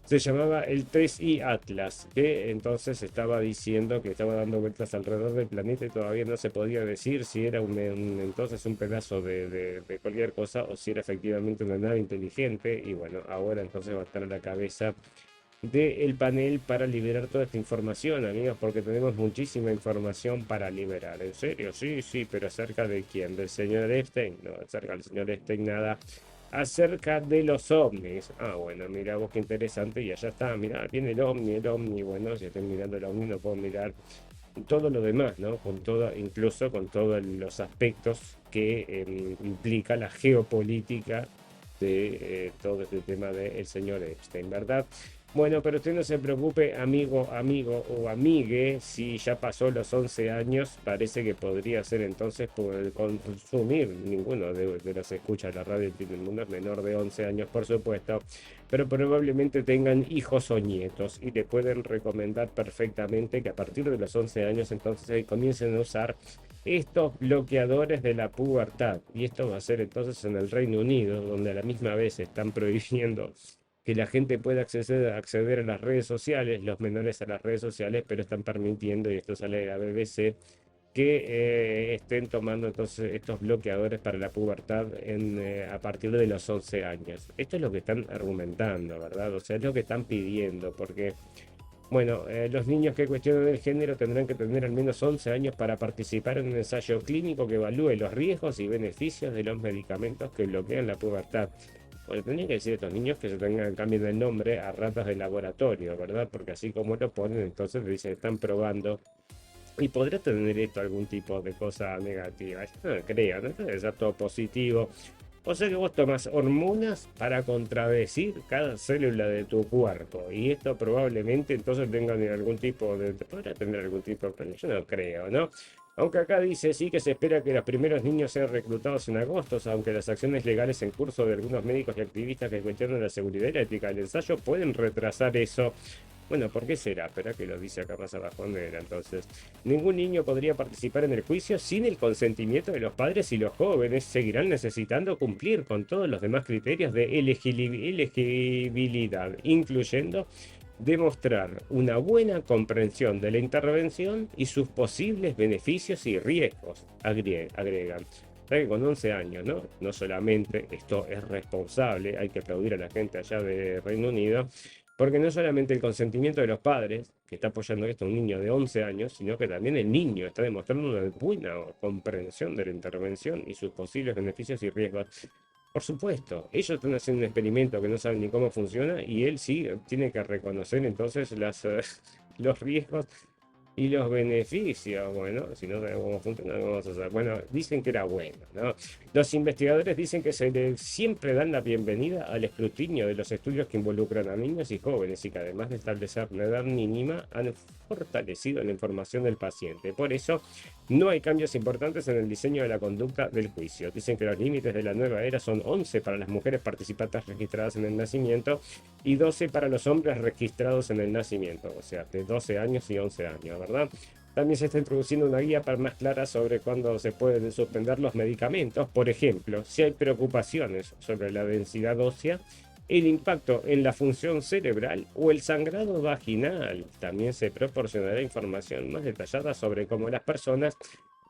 Se llamaba el 3i Atlas, que entonces estaba diciendo que estaba dando vueltas alrededor del planeta y todavía no se podía decir si era entonces un pedazo de cualquier cosa o si era efectivamente una nave inteligente. Y bueno, ahora entonces va a estar a la cabeza del panel para liberar toda esta información, amigos, porque tenemos muchísima información para liberar. ¿En serio? Sí, sí, pero ¿acerca de quién? ¿Del señor Epstein? No, acerca del señor Epstein nada. Acerca de los ovnis. Ah, bueno, mira vos qué interesante. Y allá está, mira, viene el ovni. Bueno, si estoy mirando el ovni, no puedo mirar todo lo demás, ¿no? Incluso con todos los aspectos que implica la geopolítica de todo este tema del señor Epstein, ¿verdad? Bueno, pero usted no se preocupe, amigo o amigue, si ya pasó los 11 años, parece que podría ser entonces por consumir. Ninguno de los escucha la radio del mundo es menor de 11 años, por supuesto, pero probablemente tengan hijos o nietos y le pueden recomendar perfectamente que a partir de los 11 años entonces comiencen a usar estos bloqueadores de la pubertad. Y esto va a ser entonces en el Reino Unido, donde a la misma vez están prohibiendo que la gente pueda acceder a las redes sociales, los menores a las redes sociales, pero están permitiendo, y esto sale de la BBC, que estén tomando entonces estos bloqueadores para la pubertad a partir de los 11 años. Esto es lo que están argumentando, ¿verdad? O sea, es lo que están pidiendo, porque, bueno, los niños que cuestionan el género tendrán que tener al menos 11 años para participar en un ensayo clínico que evalúe los riesgos y beneficios de los medicamentos que bloquean la pubertad. Bueno, tendría que decir a estos niños que se cambien el nombre a ratas de laboratorio, ¿verdad? Porque así como lo ponen, entonces dicen, están probando Y podrá tener esto algún tipo de cosa negativa. Yo no creo, no debe ser todo positivo. O sea que vos tomás hormonas para contradecir cada célula de tu cuerpo. Y esto probablemente entonces tenga algún tipo de... Podrá tener algún tipo de... Yo no creo, ¿no? Aunque acá dice sí que se espera que los primeros niños sean reclutados en agosto, aunque las acciones legales en curso de algunos médicos y activistas que cuestionan la seguridad y la ética del ensayo pueden retrasar eso. Bueno, ¿por qué será? Espera que lo dice acá más abajo. ¿Dónde era entonces? Ningún niño podría participar en el juicio sin el consentimiento de los padres y los jóvenes seguirán necesitando cumplir con todos los demás criterios de elegibilidad, incluyendo demostrar una buena comprensión de la intervención y sus posibles beneficios y riesgos, agregan. O sea que con 11 años, ¿no? No solamente esto es responsable, hay que aplaudir a la gente allá de Reino Unido, porque no solamente el consentimiento de los padres, que está apoyando esto a un niño de 11 años, sino que también el niño está demostrando una buena comprensión de la intervención y sus posibles beneficios y riesgos. Por supuesto, ellos están haciendo un experimento que no saben ni cómo funciona y él sí tiene que reconocer entonces los riesgos y los beneficios. Bueno, si no sabemos cómo funciona, no vamos a hacer. Bueno, dicen que era bueno, ¿no? Los investigadores dicen que siempre dan la bienvenida al escrutinio de los estudios que involucran a niños y jóvenes y que además de establecer la edad mínima han fortalecido la información del paciente. Por eso, no hay cambios importantes en el diseño de la conducta del juicio. Dicen que los límites de la nueva era son 11 para las mujeres participantes registradas en el nacimiento y 12 para los hombres registrados en el nacimiento, o sea, de 12 años y 11 años, ¿verdad? También se está introduciendo una guía más clara sobre cuándo se pueden suspender los medicamentos. Por ejemplo, si hay preocupaciones sobre la densidad ósea, el impacto en la función cerebral o el sangrado vaginal. También se proporcionará información más detallada sobre cómo las personas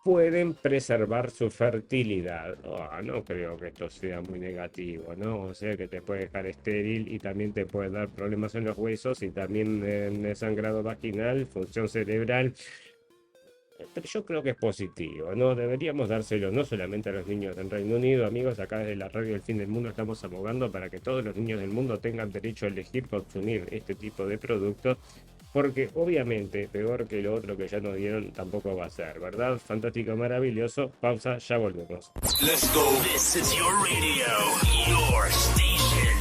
pueden preservar su fertilidad. No creo que esto sea muy negativo, ¿no? O sea que te puede dejar estéril y también te puede dar problemas en los huesos y también en el sangrado vaginal, función cerebral. Pero yo creo que es positivo, ¿no? Deberíamos dárselo no solamente a los niños del Reino Unido, amigos, acá desde la radio del fin del mundo estamos abogando para que todos los niños del mundo tengan derecho a elegir consumir este tipo de productos, porque obviamente peor que lo otro que ya nos dieron tampoco va a ser, ¿verdad? Fantástico, maravilloso, pausa, ya volvemos. Let's go. This is your radio, your station.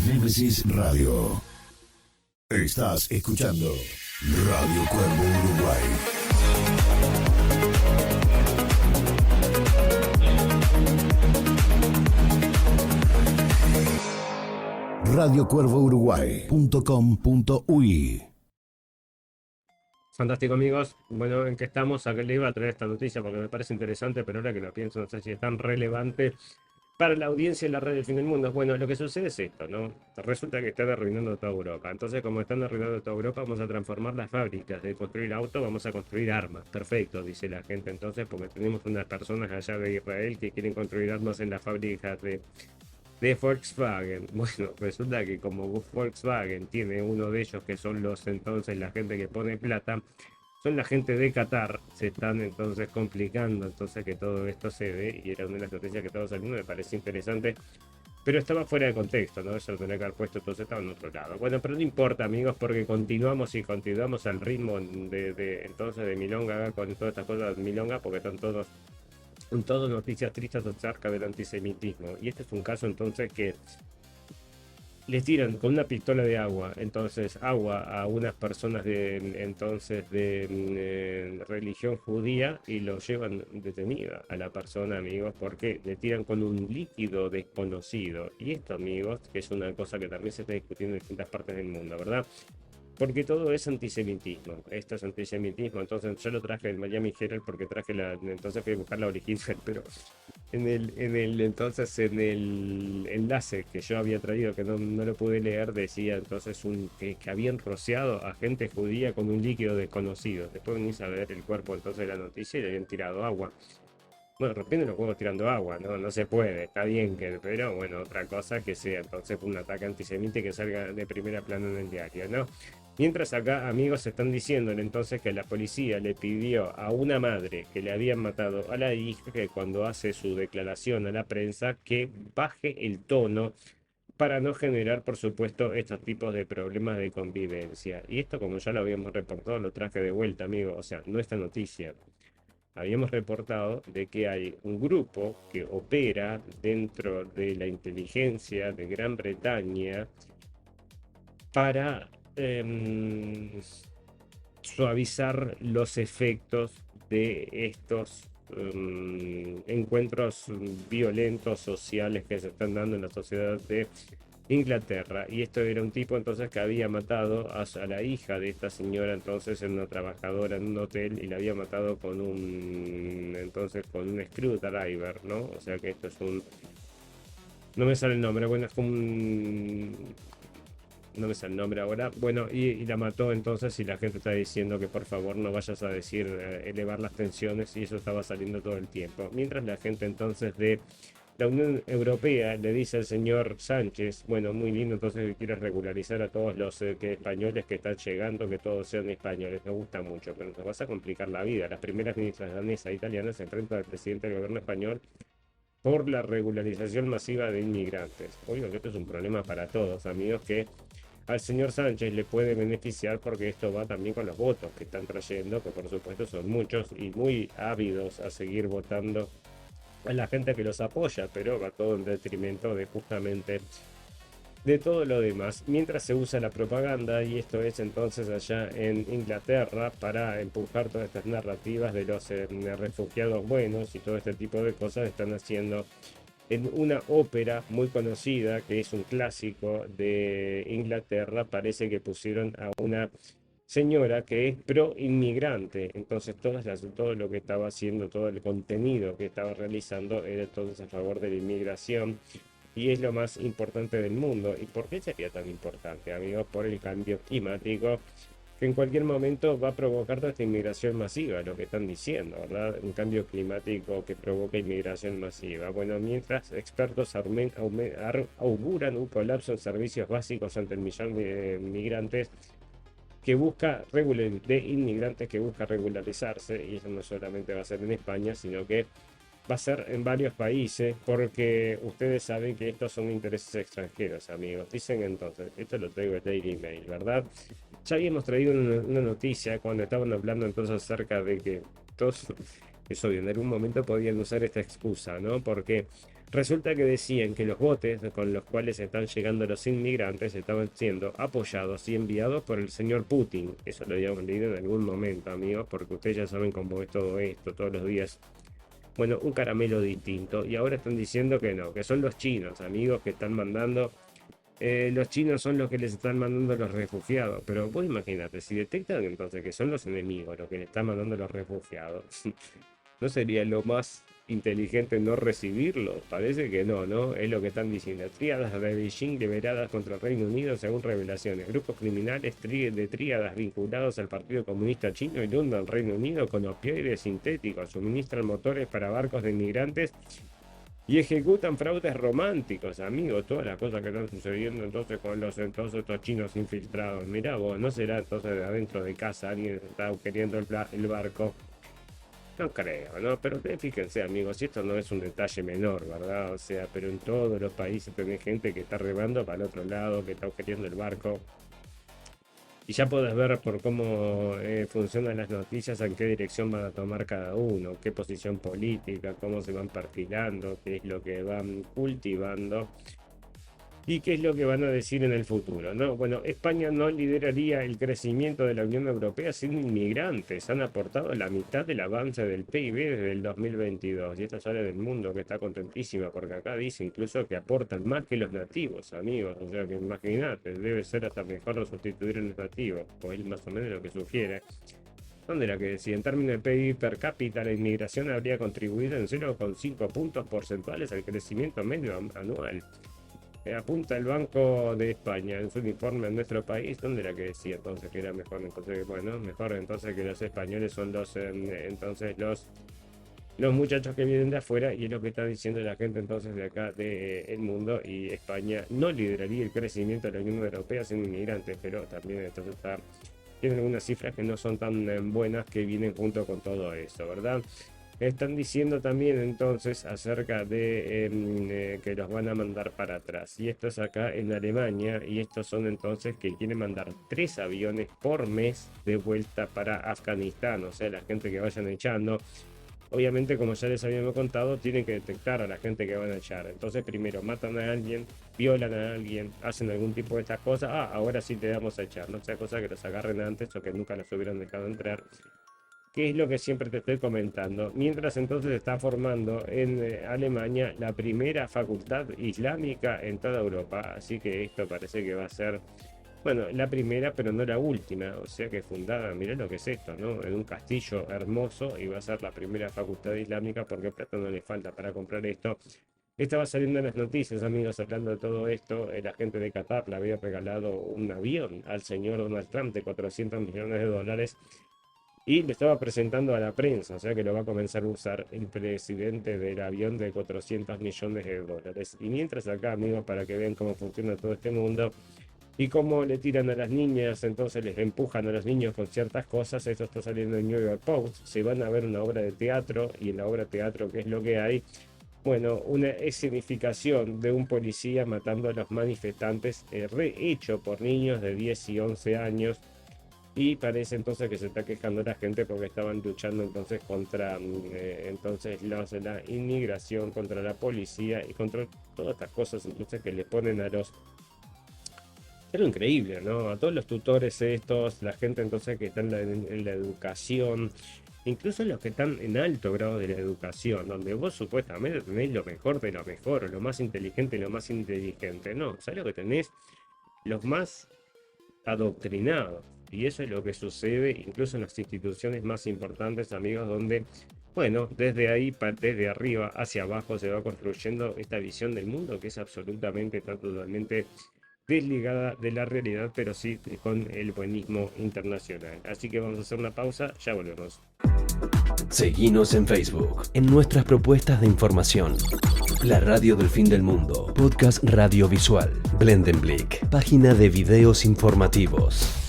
Nemesis Radio. Estás escuchando Radio Cuervo Uruguay. radiocuervouruguay.com.uy. Fantástico, amigos. Bueno, ¿en qué estamos? Acá le iba a traer esta noticia porque me parece interesante, pero ahora que lo pienso no sé si es tan relevante para la audiencia de la radio del fin del mundo. Bueno, lo que sucede es esto, ¿no? Resulta que están arruinando toda Europa. Entonces, como están arruinando toda Europa, vamos a transformar las fábricas de construir autos, vamos a construir armas. Perfecto, dice la gente entonces, porque tenemos unas personas allá de Israel que quieren construir armas en las fábricas de Volkswagen. Bueno, resulta que como Volkswagen tiene uno de ellos que son los entonces la gente que pone plata, son la gente de Qatar, se están entonces complicando entonces que todo esto se dé, y era una de las noticias que estaba saliendo, me parece interesante, pero estaba fuera de contexto, ¿no? Eso lo tenía que haber puesto, entonces estaba en otro lado. Bueno, pero no importa, amigos, porque continuamos al ritmo entonces de milonga, con todas estas cosas de milonga, porque están todas noticias tristes acerca del antisemitismo, y este es un caso entonces que les tiran con una pistola de agua, entonces agua a unas personas de religión judía y lo llevan detenida a la persona, amigos, porque le tiran con un líquido desconocido. Y esto, amigos, que es una cosa que también se está discutiendo en distintas partes del mundo, ¿verdad? Porque todo es antisemitismo. Esto es antisemitismo. Entonces yo lo traje del Miami Herald porque entonces fui a buscar la original, pero en el enlace que yo había traído, que no lo pude leer, decía entonces que habían rociado a gente judía con un líquido desconocido. Después venís a ver el cuerpo entonces de la noticia y le habían tirado agua. Bueno, de repente los juegos tirando agua, no se puede, está bien pero bueno, otra cosa que sea entonces un ataque antisemita que salga de primera plana en el diario, ¿no? Mientras acá, amigos, están diciéndole entonces que la policía le pidió a una madre que le habían matado a la hija que cuando hace su declaración a la prensa que baje el tono para no generar, por supuesto, estos tipos de problemas de convivencia. Y esto, como ya lo habíamos reportado, lo traje de vuelta, amigo. O sea, no esta noticia. Habíamos reportado de que hay un grupo que opera dentro de la inteligencia de Gran Bretaña para suavizar los efectos de estos encuentros violentos sociales que se están dando en la sociedad de Inglaterra. Y esto era un tipo entonces que había matado a la hija de esta señora, entonces en una trabajadora en un hotel, y la había matado con un screwdriver, ¿no? O sea que esto es un, no me sale el nombre, bueno, es como un, no me sale el nombre ahora, bueno, y la mató entonces, y la gente está diciendo que por favor no vayas a decir elevar las tensiones, y eso estaba saliendo todo el tiempo, mientras la gente entonces de la Unión Europea le dice al señor Sánchez, bueno, muy lindo entonces que quieres regularizar a todos los españoles que están llegando, que todos sean españoles, me gusta mucho, pero nos vas a complicar la vida. Las primeras ministras danesas e italianas se enfrentan al presidente del gobierno español por la regularización masiva de inmigrantes. Obvio que esto es un problema para todos, amigos, que al señor Sánchez le puede beneficiar porque esto va también con los votos que están trayendo, que por supuesto son muchos y muy ávidos a seguir votando a la gente que los apoya, pero va todo en detrimento de justamente de todo lo demás, mientras se usa la propaganda, y esto es entonces allá en Inglaterra, para empujar todas estas narrativas de los refugiados buenos y todo este tipo de cosas. Están haciendo en una ópera muy conocida, que es un clásico de Inglaterra, parece que pusieron a una señora que es pro inmigrante, entonces todo lo que estaba haciendo, todo el contenido que estaba realizando era entonces a favor de la inmigración, y es lo más importante del mundo. ¿Y por qué sería tan importante, amigos? Por el cambio climático, que en cualquier momento va a provocar toda esta inmigración masiva, lo que están diciendo, ¿verdad? Un cambio climático que provoca inmigración masiva. Bueno, mientras expertos auguran un colapso en servicios básicos ante el millón de migrantes que busca de inmigrantes que busca regularizarse, y eso no solamente va a ser en España, sino que va a ser en varios países, porque ustedes saben que estos son intereses extranjeros, amigos. Dicen entonces, esto lo traigo de Daily Mail, ¿verdad? Ya habíamos traído una noticia cuando estaban hablando entonces acerca de que todos, es obvio, en algún momento podían usar esta excusa, ¿no? Porque resulta que decían que los botes con los cuales están llegando los inmigrantes estaban siendo apoyados y enviados por el señor Putin. Eso lo habíamos leído en algún momento, amigos, porque ustedes ya saben cómo es todo esto, todos los días. Bueno, un caramelo distinto. Y ahora están diciendo que no, que son los chinos, amigos, que están mandando. Los chinos son los que les están mandando los refugiados. Pero vos imagínate, si detectan entonces que son los enemigos los que les están mandando los refugiados, ¿no sería lo más inteligente no recibirlos? Parece que no, ¿no? Es lo que están diciendo. Tríadas de Beijing liberadas contra el Reino Unido según revelaciones. Grupos criminales de tríadas vinculados al Partido Comunista Chino inundan al Reino Unido con opioides sintéticos, suministran motores para barcos de inmigrantes y ejecutan fraudes románticos, amigos. Todas las cosas que están sucediendo entonces con todos estos chinos infiltrados. Mirá vos, ¿no será entonces de adentro de casa alguien está queriendo el barco? No creo, ¿no? Pero fíjense, amigos, si esto no es un detalle menor, ¿verdad? O sea, pero en todos los países tenés gente que está remando para el otro lado, que está queriendo el barco. Y ya podés ver por cómo funcionan las noticias, en qué dirección van a tomar cada uno, qué posición política, cómo se van perfilando, qué es lo que van cultivando y qué es lo que van a decir en el futuro, ¿no? Bueno, España no lideraría el crecimiento de la Unión Europea sin inmigrantes. Han aportado la mitad del avance del PIB desde el 2022. Y esta sale del mundo que está contentísima, porque acá dice incluso que aportan más que los nativos, amigos. O sea que imagínate, debe ser hasta mejor sustituir a los nativos, pues es más o menos lo que sugiere. ¿Dónde era que decía? En términos de PIB per cápita, la inmigración habría contribuido en 0,5 puntos porcentuales al crecimiento medio anual. Apunta el Banco de España en su informe en nuestro país, donde era que decía entonces que era mejor. Entonces, bueno, mejor entonces que los españoles son entonces los muchachos que vienen de afuera, y es lo que está diciendo la gente entonces de acá del mundo. Y España no lideraría el crecimiento de la Unión Europea sin inmigrantes, pero también entonces tienen algunas cifras que no son tan buenas, que vienen junto con todo eso, ¿verdad? Están diciendo también entonces acerca de que los van a mandar para atrás. Y esto es acá en Alemania. Y estos son entonces que quieren mandar 3 aviones por mes de vuelta para Afganistán. O sea, la gente que vayan echando. Obviamente, como ya les habíamos contado, tienen que detectar a la gente que van a echar. Entonces, primero matan a alguien, violan a alguien, hacen algún tipo de estas cosas. Ah, ahora sí te vamos a echar. No sea cosa que los agarren antes o que nunca los hubieran dejado entrar. Que es lo que siempre te estoy comentando. Mientras entonces se está formando en Alemania la primera facultad islámica en toda Europa. Así que esto parece que va a ser, bueno, la primera, pero no la última. O sea que fundada, mirá lo que es esto, ¿no? En un castillo hermoso, y va a ser la primera facultad islámica, porque plata no le falta para comprar esto. Estaba saliendo en las noticias, amigos, hablando de todo esto. La gente de Qatar le había regalado un avión al señor Donald Trump de 400 millones de dólares. Y le estaba presentando a la prensa, o sea que lo va a comenzar a usar el presidente del avión de 400 millones de dólares. Y mientras acá, amigos, para que vean cómo funciona todo este mundo y cómo le tiran a las niñas, entonces les empujan a los niños con ciertas cosas. Esto está saliendo en New York Post. Se van a ver una obra de teatro, y en la obra de teatro, ¿qué es lo que hay? Bueno, una escenificación de un policía matando a los manifestantes, hecho por niños de 10 y 11 años. Y parece entonces que se está quejando la gente porque estaban luchando entonces contra entonces la inmigración, contra la policía y contra todas estas cosas entonces que le ponen a los... Es lo increíble, ¿no? A todos los tutores estos, la gente entonces que está en la educación, incluso los que están en alto grado de la educación, donde vos supuestamente tenés lo mejor de lo mejor, o lo más inteligente de lo más inteligente. No, ¿sabes lo que tenés? Los más adoctrinados. Y eso es lo que sucede incluso en las instituciones más importantes, amigos, donde, bueno, desde ahí, desde arriba hacia abajo, se va construyendo esta visión del mundo que es absolutamente, está totalmente desligada de la realidad, pero sí con el buenismo internacional. Así que vamos a hacer una pausa, ya volvemos. Seguinos en Facebook, en nuestras propuestas de información. La Radio del Fin del Mundo, podcast radiovisual, Blendenblick, página de videos informativos.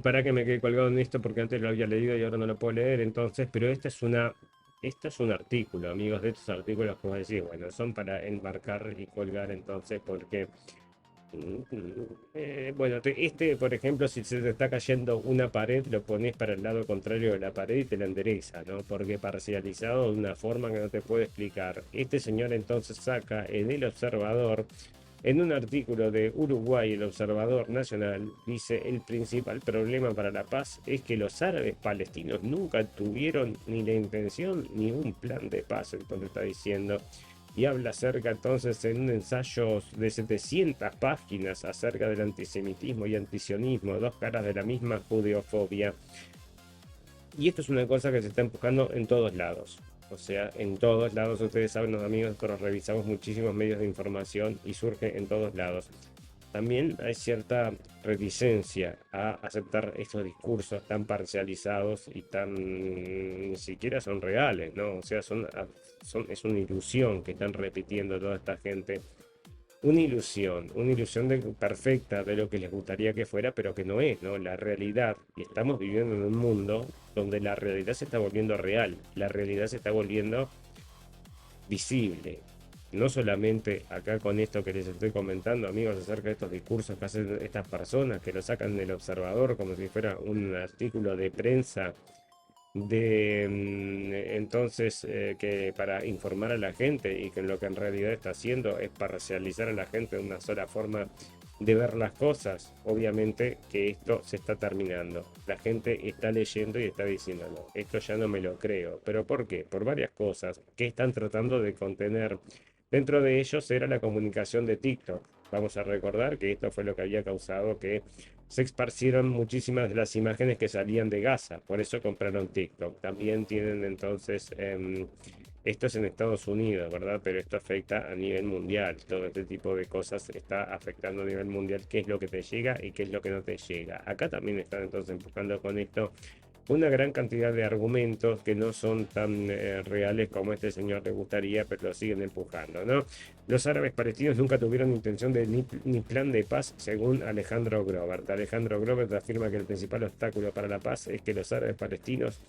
Para que me quede colgado en esto porque antes lo había leído y ahora no lo puedo leer, entonces, pero esto es un artículo, amigos, de estos artículos que vos decís, bueno, son para enmarcar y colgar entonces, porque bueno, por ejemplo, si se te está cayendo una pared, lo pones para el lado contrario de la pared y te la endereza, ¿no? Porque parcializado de una forma que no te puedo explicar. Este señor entonces saca en El Observador, en un artículo de Uruguay, El Observador Nacional, dice: el principal problema para la paz es que los árabes palestinos nunca tuvieron ni la intención ni un plan de paz, entonces está diciendo. Y habla acerca entonces en un ensayo de 700 páginas acerca del antisemitismo y antisionismo, dos caras de la misma judeofobia. Y esto es una cosa que se está empujando en todos lados. O sea, en todos lados, ustedes saben, los amigos, que revisamos muchísimos medios de información y surge en todos lados. También hay cierta reticencia a aceptar estos discursos tan parcializados y tan ni siquiera son reales, ¿no? O sea, es una ilusión que están repitiendo toda esta gente. Una ilusión perfecta de lo que les gustaría que fuera, pero que no es, ¿no? La realidad. Y estamos viviendo en un mundo donde la realidad se está volviendo real, la realidad se está volviendo visible. No solamente acá con esto que les estoy comentando, amigos, acerca de estos discursos que hacen estas personas, que lo sacan del Observador como si fuera un artículo de prensa entonces que para informar a la gente, y que lo que en realidad está haciendo es parcializar a la gente de una sola forma de ver las cosas. Obviamente que esto se está terminando, la gente está leyendo y está diciendo: no, esto ya no me lo creo. ¿Pero por qué? Por varias cosas que están tratando de contener. Dentro de ellos era la comunicación de TikTok. Vamos a recordar que esto fue lo que había causado que se esparcieron muchísimas de las imágenes que salían de Gaza. Por eso compraron TikTok. También tienen entonces, esto es en Estados Unidos, ¿verdad? Pero esto afecta a nivel mundial. Todo este tipo de cosas está afectando a nivel mundial. ¿Qué es lo que te llega y qué es lo que no te llega? Acá también están entonces empujando con esto. una gran cantidad de argumentos que no son tan reales como este señor le gustaría, pero lo siguen empujando, ¿no? Los árabes palestinos nunca tuvieron intención de ni plan de paz, según Alejandro Grobert. Alejandro Grobert afirma que el principal obstáculo para la paz es que los árabes palestinos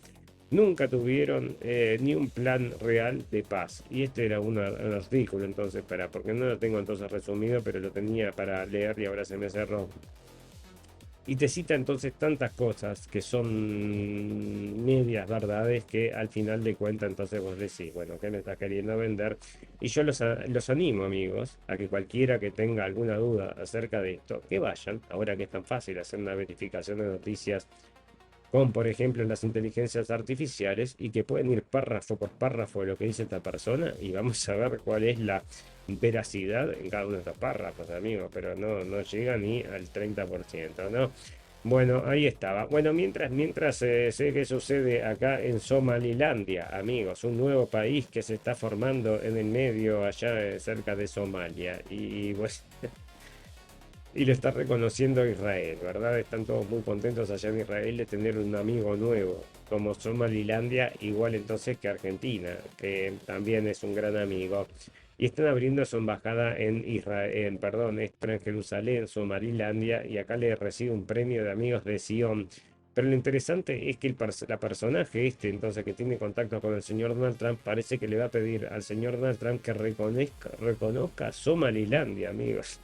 nunca tuvieron ni un plan real de paz. Y este era un artículo, entonces, porque no lo tengo entonces resumido, pero lo tenía para leer y ahora se me cerró. Y te cita entonces tantas cosas que son medias verdades que al final de cuentas entonces vos decís, bueno, ¿qué me estás queriendo vender? Y yo los animo, amigos, a que cualquiera que tenga alguna duda acerca de esto, que vayan, ahora que es tan fácil hacer una verificación de noticias con, por ejemplo, las inteligencias artificiales, y que pueden ir párrafo por párrafo de lo que dice esta persona y vamos a ver cuál es la veracidad en cada uno de estos párrafos, amigos, pero no llega ni al 30%, ¿no? Bueno, ahí estaba. Bueno, mientras sé que sucede acá en Somalilandia, amigos, un nuevo país que se está formando en el medio allá cerca de Somalia y pues... Y lo está reconociendo Israel, ¿verdad? Están todos muy contentos allá en Israel de tener un amigo nuevo, como Somalilandia, igual entonces que Argentina, que también es un gran amigo. Y están abriendo su embajada en Israel, perdón, esto en Jerusalén, Somalilandia, y acá le recibe un premio de amigos de Sion. Pero lo interesante es que la personaje entonces, que tiene contacto con el señor Donald Trump, parece que le va a pedir al señor Donald Trump que reconozca Somalilandia, amigos.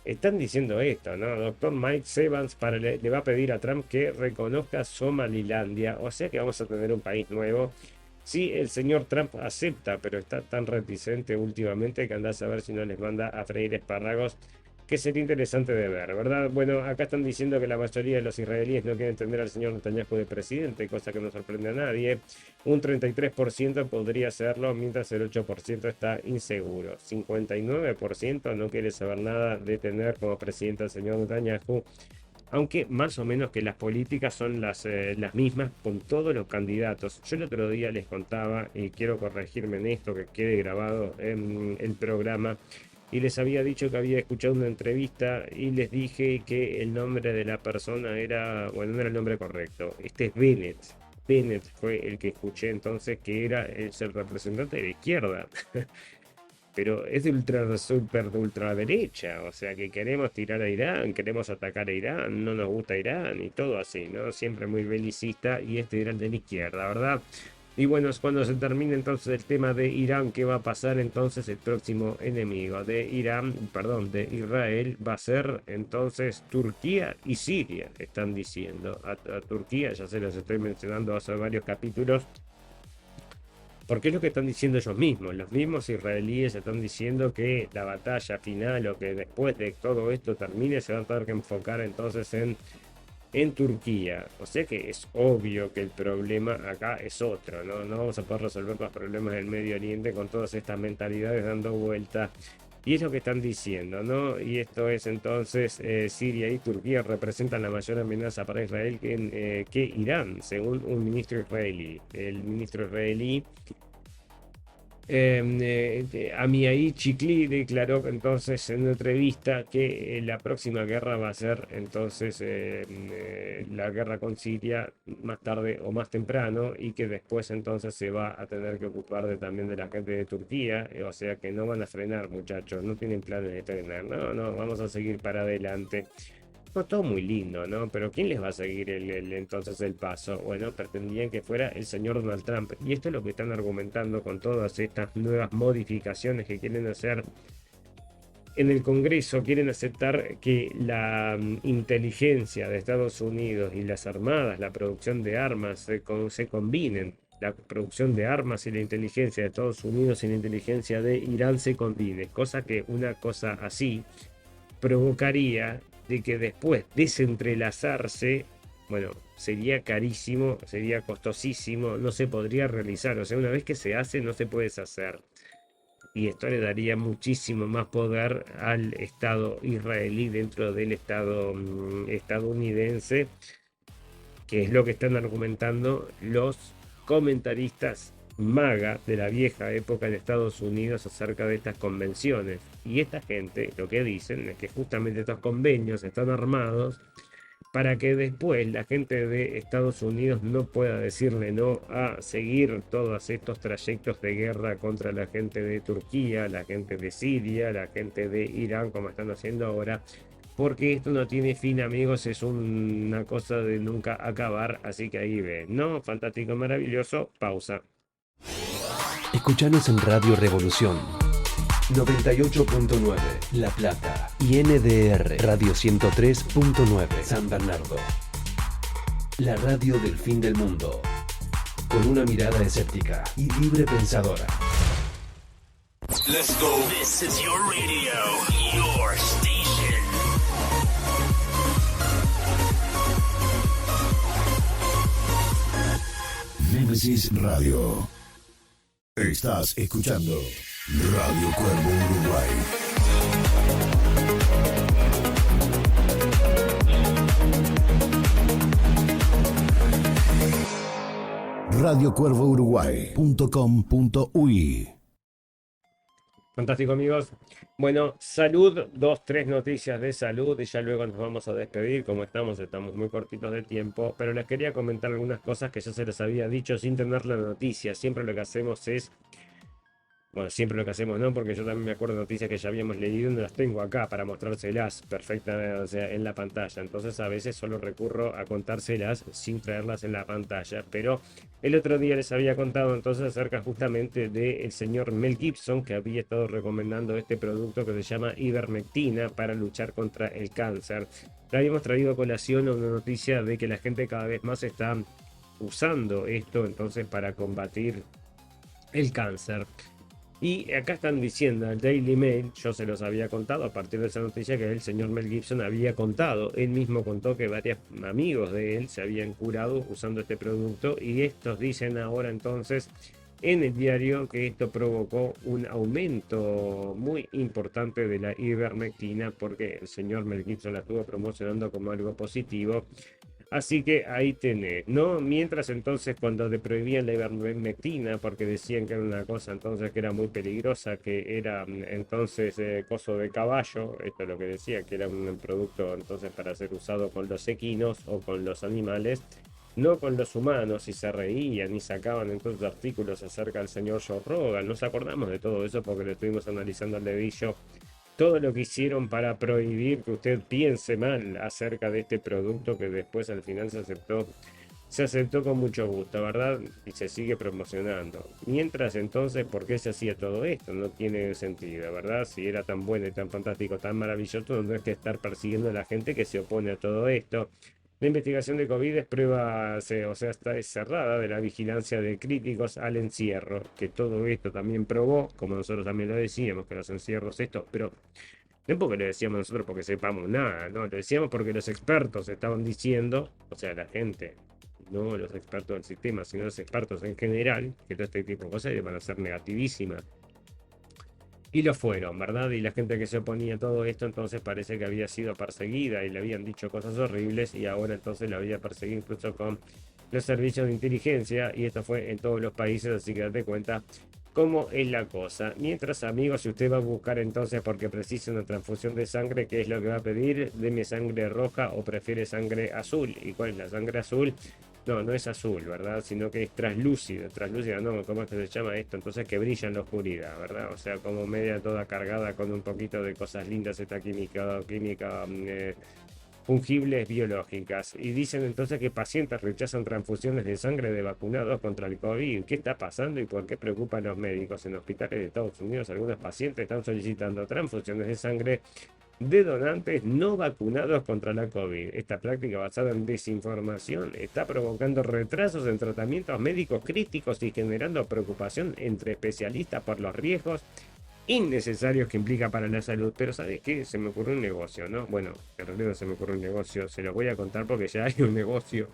Están diciendo esto, ¿no? Doctor Mike Evans le va a pedir a Trump que reconozca Somalilandia. O sea que vamos a tener un país nuevo. Sí, el señor Trump acepta, pero está tan reticente últimamente que anda a saber si no les manda a freír espárragos, que sería interesante de ver, ¿verdad? Bueno, acá están diciendo que la mayoría de los israelíes no quieren tener al señor Netanyahu de presidente, cosa que no sorprende a nadie. Un 33% podría hacerlo, mientras el 8% está inseguro. 59% no quiere saber nada de tener como presidente al señor Netanyahu, aunque más o menos que las políticas son las mismas con todos los candidatos. Yo el otro día les contaba, y quiero corregirme en esto, que quede grabado en el programa, y les había dicho que había escuchado una entrevista y les dije que el nombre de la persona era, bueno, no era el nombre correcto. Este es Bennett. Bennett fue el que escuché entonces que era el representante de la izquierda. Pero es de ultraderecha, o sea que queremos tirar a Irán, queremos atacar a Irán, no nos gusta Irán y todo así, ¿no? Siempre muy belicista, y este era el de la izquierda, ¿verdad? Y bueno, es cuando se termine entonces el tema de Irán, ¿qué va a pasar entonces? El próximo enemigo de Irán, perdón, de Israel, va a ser entonces Turquía y Siria, están diciendo. A Turquía, ya se los estoy mencionando hace varios capítulos, porque es lo que están diciendo ellos mismos. Los mismos israelíes están diciendo que la batalla final, o que después de todo esto termine, se va a tener que enfocar entonces en Turquía. O sea que es obvio que el problema acá es otro, ¿no? No vamos a poder resolver los problemas del Medio Oriente con todas estas mentalidades dando vuelta. Y es lo que están diciendo, ¿no? Y esto es entonces, Siria y Turquía representan la mayor amenaza para Israel que Irán, según un ministro israelí. El ministro israelí Amiai Chikli declaró entonces en una entrevista que la próxima guerra va a ser entonces la guerra con Siria más tarde o más temprano, y que después entonces se va a tener que ocupar también de la gente de Turquía, o sea que no van a frenar, muchachos, no tienen planes de frenar, no, vamos a seguir para adelante. No, todo muy lindo, ¿no? Pero ¿quién les va a seguir entonces el paso? Bueno, pretendían que fuera el señor Donald Trump. Y esto es lo que están argumentando con todas estas nuevas modificaciones que quieren hacer en el Congreso. Quieren aceptar que la inteligencia de Estados Unidos y las armadas, la producción de armas, se combinen. La producción de armas y la inteligencia de Estados Unidos y la inteligencia de Irán se combine. Cosa que una cosa así provocaría de que después desentrelazarse, bueno, sería carísimo, sería costosísimo, no se podría realizar. O sea, una vez que se hace, no se puede deshacer. Y esto le daría muchísimo más poder al Estado israelí dentro del Estado estadounidense, que es lo que están argumentando los comentaristas MAGA de la vieja época en Estados Unidos acerca de estas convenciones. Y esta gente lo que dicen es que justamente estos convenios están armados para que después la gente de Estados Unidos no pueda decirle no a seguir todos estos trayectos de guerra contra la gente de Turquía, la gente de Siria, la gente de Irán, como están haciendo ahora, porque esto no tiene fin, amigos, es una cosa de nunca acabar, así que ahí ven, ¿no? Fantástico, maravilloso, pausa. Escuchanos en Radio Revolución 98.9 La Plata y NDR Radio 103.9 San Bernardo. La radio del fin del mundo, con una mirada escéptica y libre pensadora. Let's go. This is your radio, your station. Nemesis Radio. Estás escuchando Radio Cuervo Uruguay. radiocuervouruguay.com.uy. Fantástico, amigos. Bueno, salud, 3 noticias de salud y ya luego nos vamos a despedir. Como estamos muy cortitos de tiempo, pero les quería comentar algunas cosas que ya se les había dicho sin tener la noticia. Siempre lo que hacemos es... Bueno, siempre lo que hacemos, ¿no? Porque yo también me acuerdo de noticias que ya habíamos leído y no las tengo acá para mostrárselas perfectamente, o sea, en la pantalla. Entonces a veces solo recurro a contárselas sin traerlas en la pantalla. Pero el otro día les había contado entonces acerca justamente del señor Mel Gibson, que había estado recomendando este producto que se llama ivermectina para luchar contra el cáncer. Le habíamos traído a colación una noticia de que la gente cada vez más está usando esto entonces para combatir el cáncer. Y acá están diciendo, el Daily Mail, yo se los había contado a partir de esa noticia que el señor Mel Gibson había contado. Él mismo contó que varios amigos de él se habían curado usando este producto y estos dicen ahora entonces en el diario que esto provocó un aumento muy importante de la ivermectina porque el señor Mel Gibson la estuvo promocionando como algo positivo. Así que ahí tenés, ¿no? Mientras entonces cuando le prohibían la ivermectina porque decían que era una cosa entonces que era muy peligrosa, que era entonces coso de caballo, esto es lo que decía, que era un producto entonces para ser usado con los equinos o con los animales, no con los humanos, y se reían y sacaban entonces artículos acerca del señor Joe Rogan. Nos acordamos de todo eso porque lo estuvimos analizando al dedillo. Todo lo que hicieron para prohibir que usted piense mal acerca de este producto que después al final se aceptó con mucho gusto, ¿verdad? Y se sigue promocionando. Mientras entonces, ¿por qué se hacía todo esto? No tiene sentido, ¿verdad? Si era tan bueno y tan fantástico, tan maravilloso, no hay que estar persiguiendo a la gente que se opone a todo esto. La investigación de COVID es prueba, o sea, está cerrada de la vigilancia de críticos al encierro, que todo esto también probó, como nosotros también lo decíamos, que los encierros estos, pero no porque lo decíamos nosotros porque sepamos nada, no, lo decíamos porque los expertos estaban diciendo, o sea, la gente, no los expertos del sistema, sino los expertos en general, que todo este tipo de cosas iban a ser negativísimas. Y lo fueron, ¿verdad? Y la gente que se oponía a todo esto entonces parece que había sido perseguida y le habían dicho cosas horribles y ahora entonces la había perseguido incluso con los servicios de inteligencia y esto fue en todos los países, así que date cuenta cómo es la cosa. Mientras, amigos, si usted va a buscar entonces porque precisa una transfusión de sangre, ¿qué es lo que va a pedir? Deme sangre roja o prefiere sangre azul. ¿Y cuál es la sangre azul? No, no es azul, ¿verdad? Sino que es translúcida. Translúcida, no, ¿cómo es que se llama esto? Entonces que brilla en la oscuridad, ¿verdad? O sea, como media toda cargada con un poquito de cosas lindas, esta química fungibles biológicas. Y dicen entonces que pacientes rechazan transfusiones de sangre de vacunados contra el COVID. ¿Qué está pasando y por qué preocupan a los médicos? En hospitales de Estados Unidos, algunos pacientes están solicitando transfusiones de sangre de donantes no vacunados contra la COVID. Esta práctica basada en desinformación está provocando retrasos en tratamientos médicos críticos y generando preocupación entre especialistas por los riesgos innecesarios que implica para la salud. Pero ¿sabes qué? Se me ocurrió un negocio, ¿no? Bueno, en realidad no se me ocurrió un negocio, se lo voy a contar porque ya hay un negocio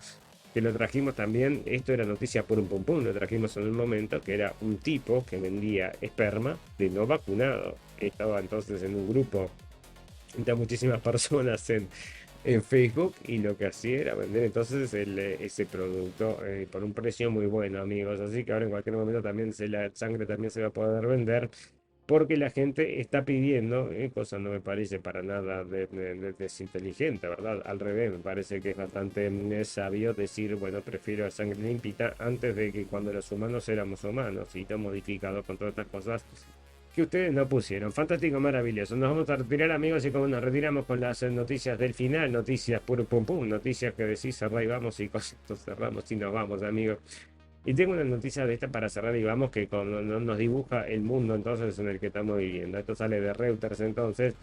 que lo trajimos también. Esto era noticia por un pum pum, lo trajimos en un momento, que era un tipo que vendía esperma de no vacunado. Estaba entonces en un grupo de muchísimas personas en Facebook y lo que hacía era vender entonces ese producto por un precio muy bueno, amigos. Así que ahora en cualquier momento también la sangre también se va a poder vender porque la gente está pidiendo, cosa no me parece para nada desinteligente, ¿verdad? Al revés, me parece que es bastante sabio decir, bueno, prefiero sangre limpita antes de que cuando los humanos éramos humanos y todo modificado con todas estas cosas que ustedes no pusieron. Fantástico, maravilloso. Nos vamos a retirar, amigos, y como nos retiramos con las noticias del final, noticias puro pum pum, noticias que decís cerrá y vamos, y con esto cerramos y nos vamos, amigos. Y tengo una noticia de esta para cerrar y vamos, que nos dibuja el mundo entonces en el que estamos viviendo. Esto sale de Reuters entonces.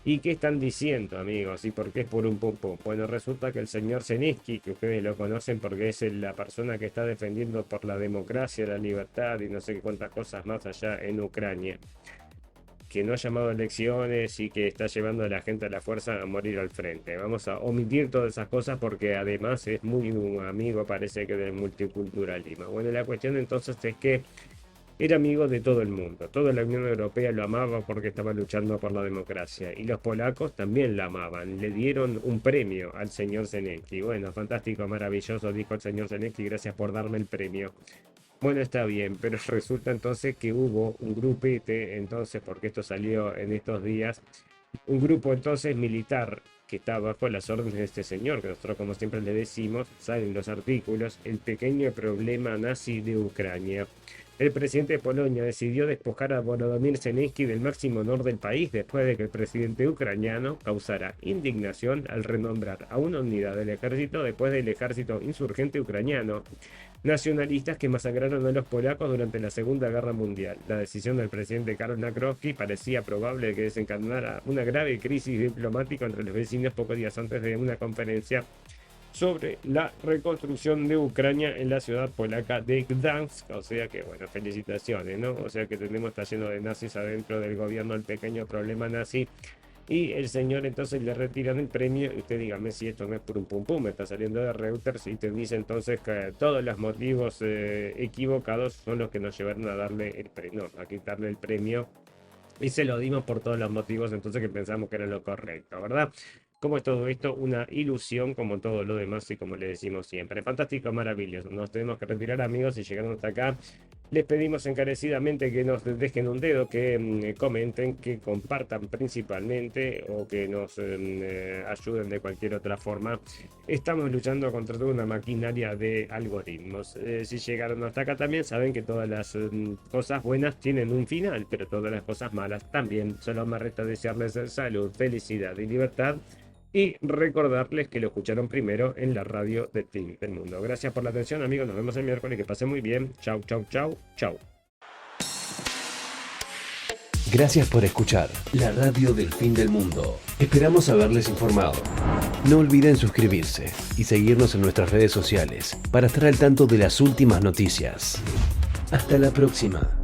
¿Y qué están diciendo, amigos? ¿Y por qué es por un pum pum? Bueno, resulta que el señor Zelensky, que ustedes lo conocen porque es la persona que está defendiendo por la democracia, la libertad y no sé cuántas cosas más allá en Ucrania, que no ha llamado a elecciones y que está llevando a la gente a la fuerza a morir al frente. Vamos a omitir todas esas cosas porque además es muy un amigo, parece que, del multiculturalismo. Bueno, la cuestión entonces es que era amigo de todo el mundo. Toda la Unión Europea lo amaba porque estaba luchando por la democracia. Y los polacos también la amaban. Le dieron un premio al señor Zelensky. Bueno, fantástico, maravilloso, dijo el señor Zelensky, gracias por darme el premio. Bueno, está bien, pero resulta entonces que hubo un grupete, entonces, porque esto salió en estos días, un grupo entonces militar que está bajo las órdenes de este señor, que nosotros como siempre le decimos, salen los artículos, el pequeño problema nazi de Ucrania. El presidente de Polonia decidió despojar a Volodymyr Zelensky del máximo honor del país después de que el presidente ucraniano causara indignación al renombrar a una unidad del ejército después del ejército insurgente ucraniano, nacionalistas que masacraron a los polacos durante la Segunda Guerra Mundial. La decisión del presidente Karol Nawrocki parecía probable que desencadenara una grave crisis diplomática entre los vecinos pocos días antes de una conferencia sobre la reconstrucción de Ucrania en la ciudad polaca de Gdansk. O sea que, bueno, felicitaciones, ¿no? O sea que tenemos, está lleno de nazis adentro del gobierno, el pequeño problema nazi. Y el señor entonces le retiran el premio. Y usted dígame si esto no es por un pum pum, me está saliendo de Reuters y te dice entonces que todos los motivos equivocados son los que nos llevaron a darle el premio, no, a quitarle el premio. Y se lo dimos por todos los motivos entonces que pensamos que era lo correcto, ¿verdad? Como es todo esto una ilusión, como todo lo demás y como le decimos siempre. Fantástico, maravilloso. Nos tenemos que retirar, amigos, y llegando hasta acá, les pedimos encarecidamente que nos dejen un dedo, que comenten, que compartan principalmente o que nos ayuden de cualquier otra forma. Estamos luchando contra toda una maquinaria de algoritmos. Si llegaron hasta acá también saben que todas las cosas buenas tienen un final, pero todas las cosas malas también. Solo me resta desearles salud, felicidad y libertad. Y recordarles que lo escucharon primero en la radio del fin del mundo. Gracias por la atención, amigos. Nos vemos el miércoles. Que pasen muy bien. Chau, chau, chau, chau. Gracias por escuchar la radio del fin del mundo. Esperamos haberles informado. No olviden suscribirse y seguirnos en nuestras redes sociales para estar al tanto de las últimas noticias. Hasta la próxima.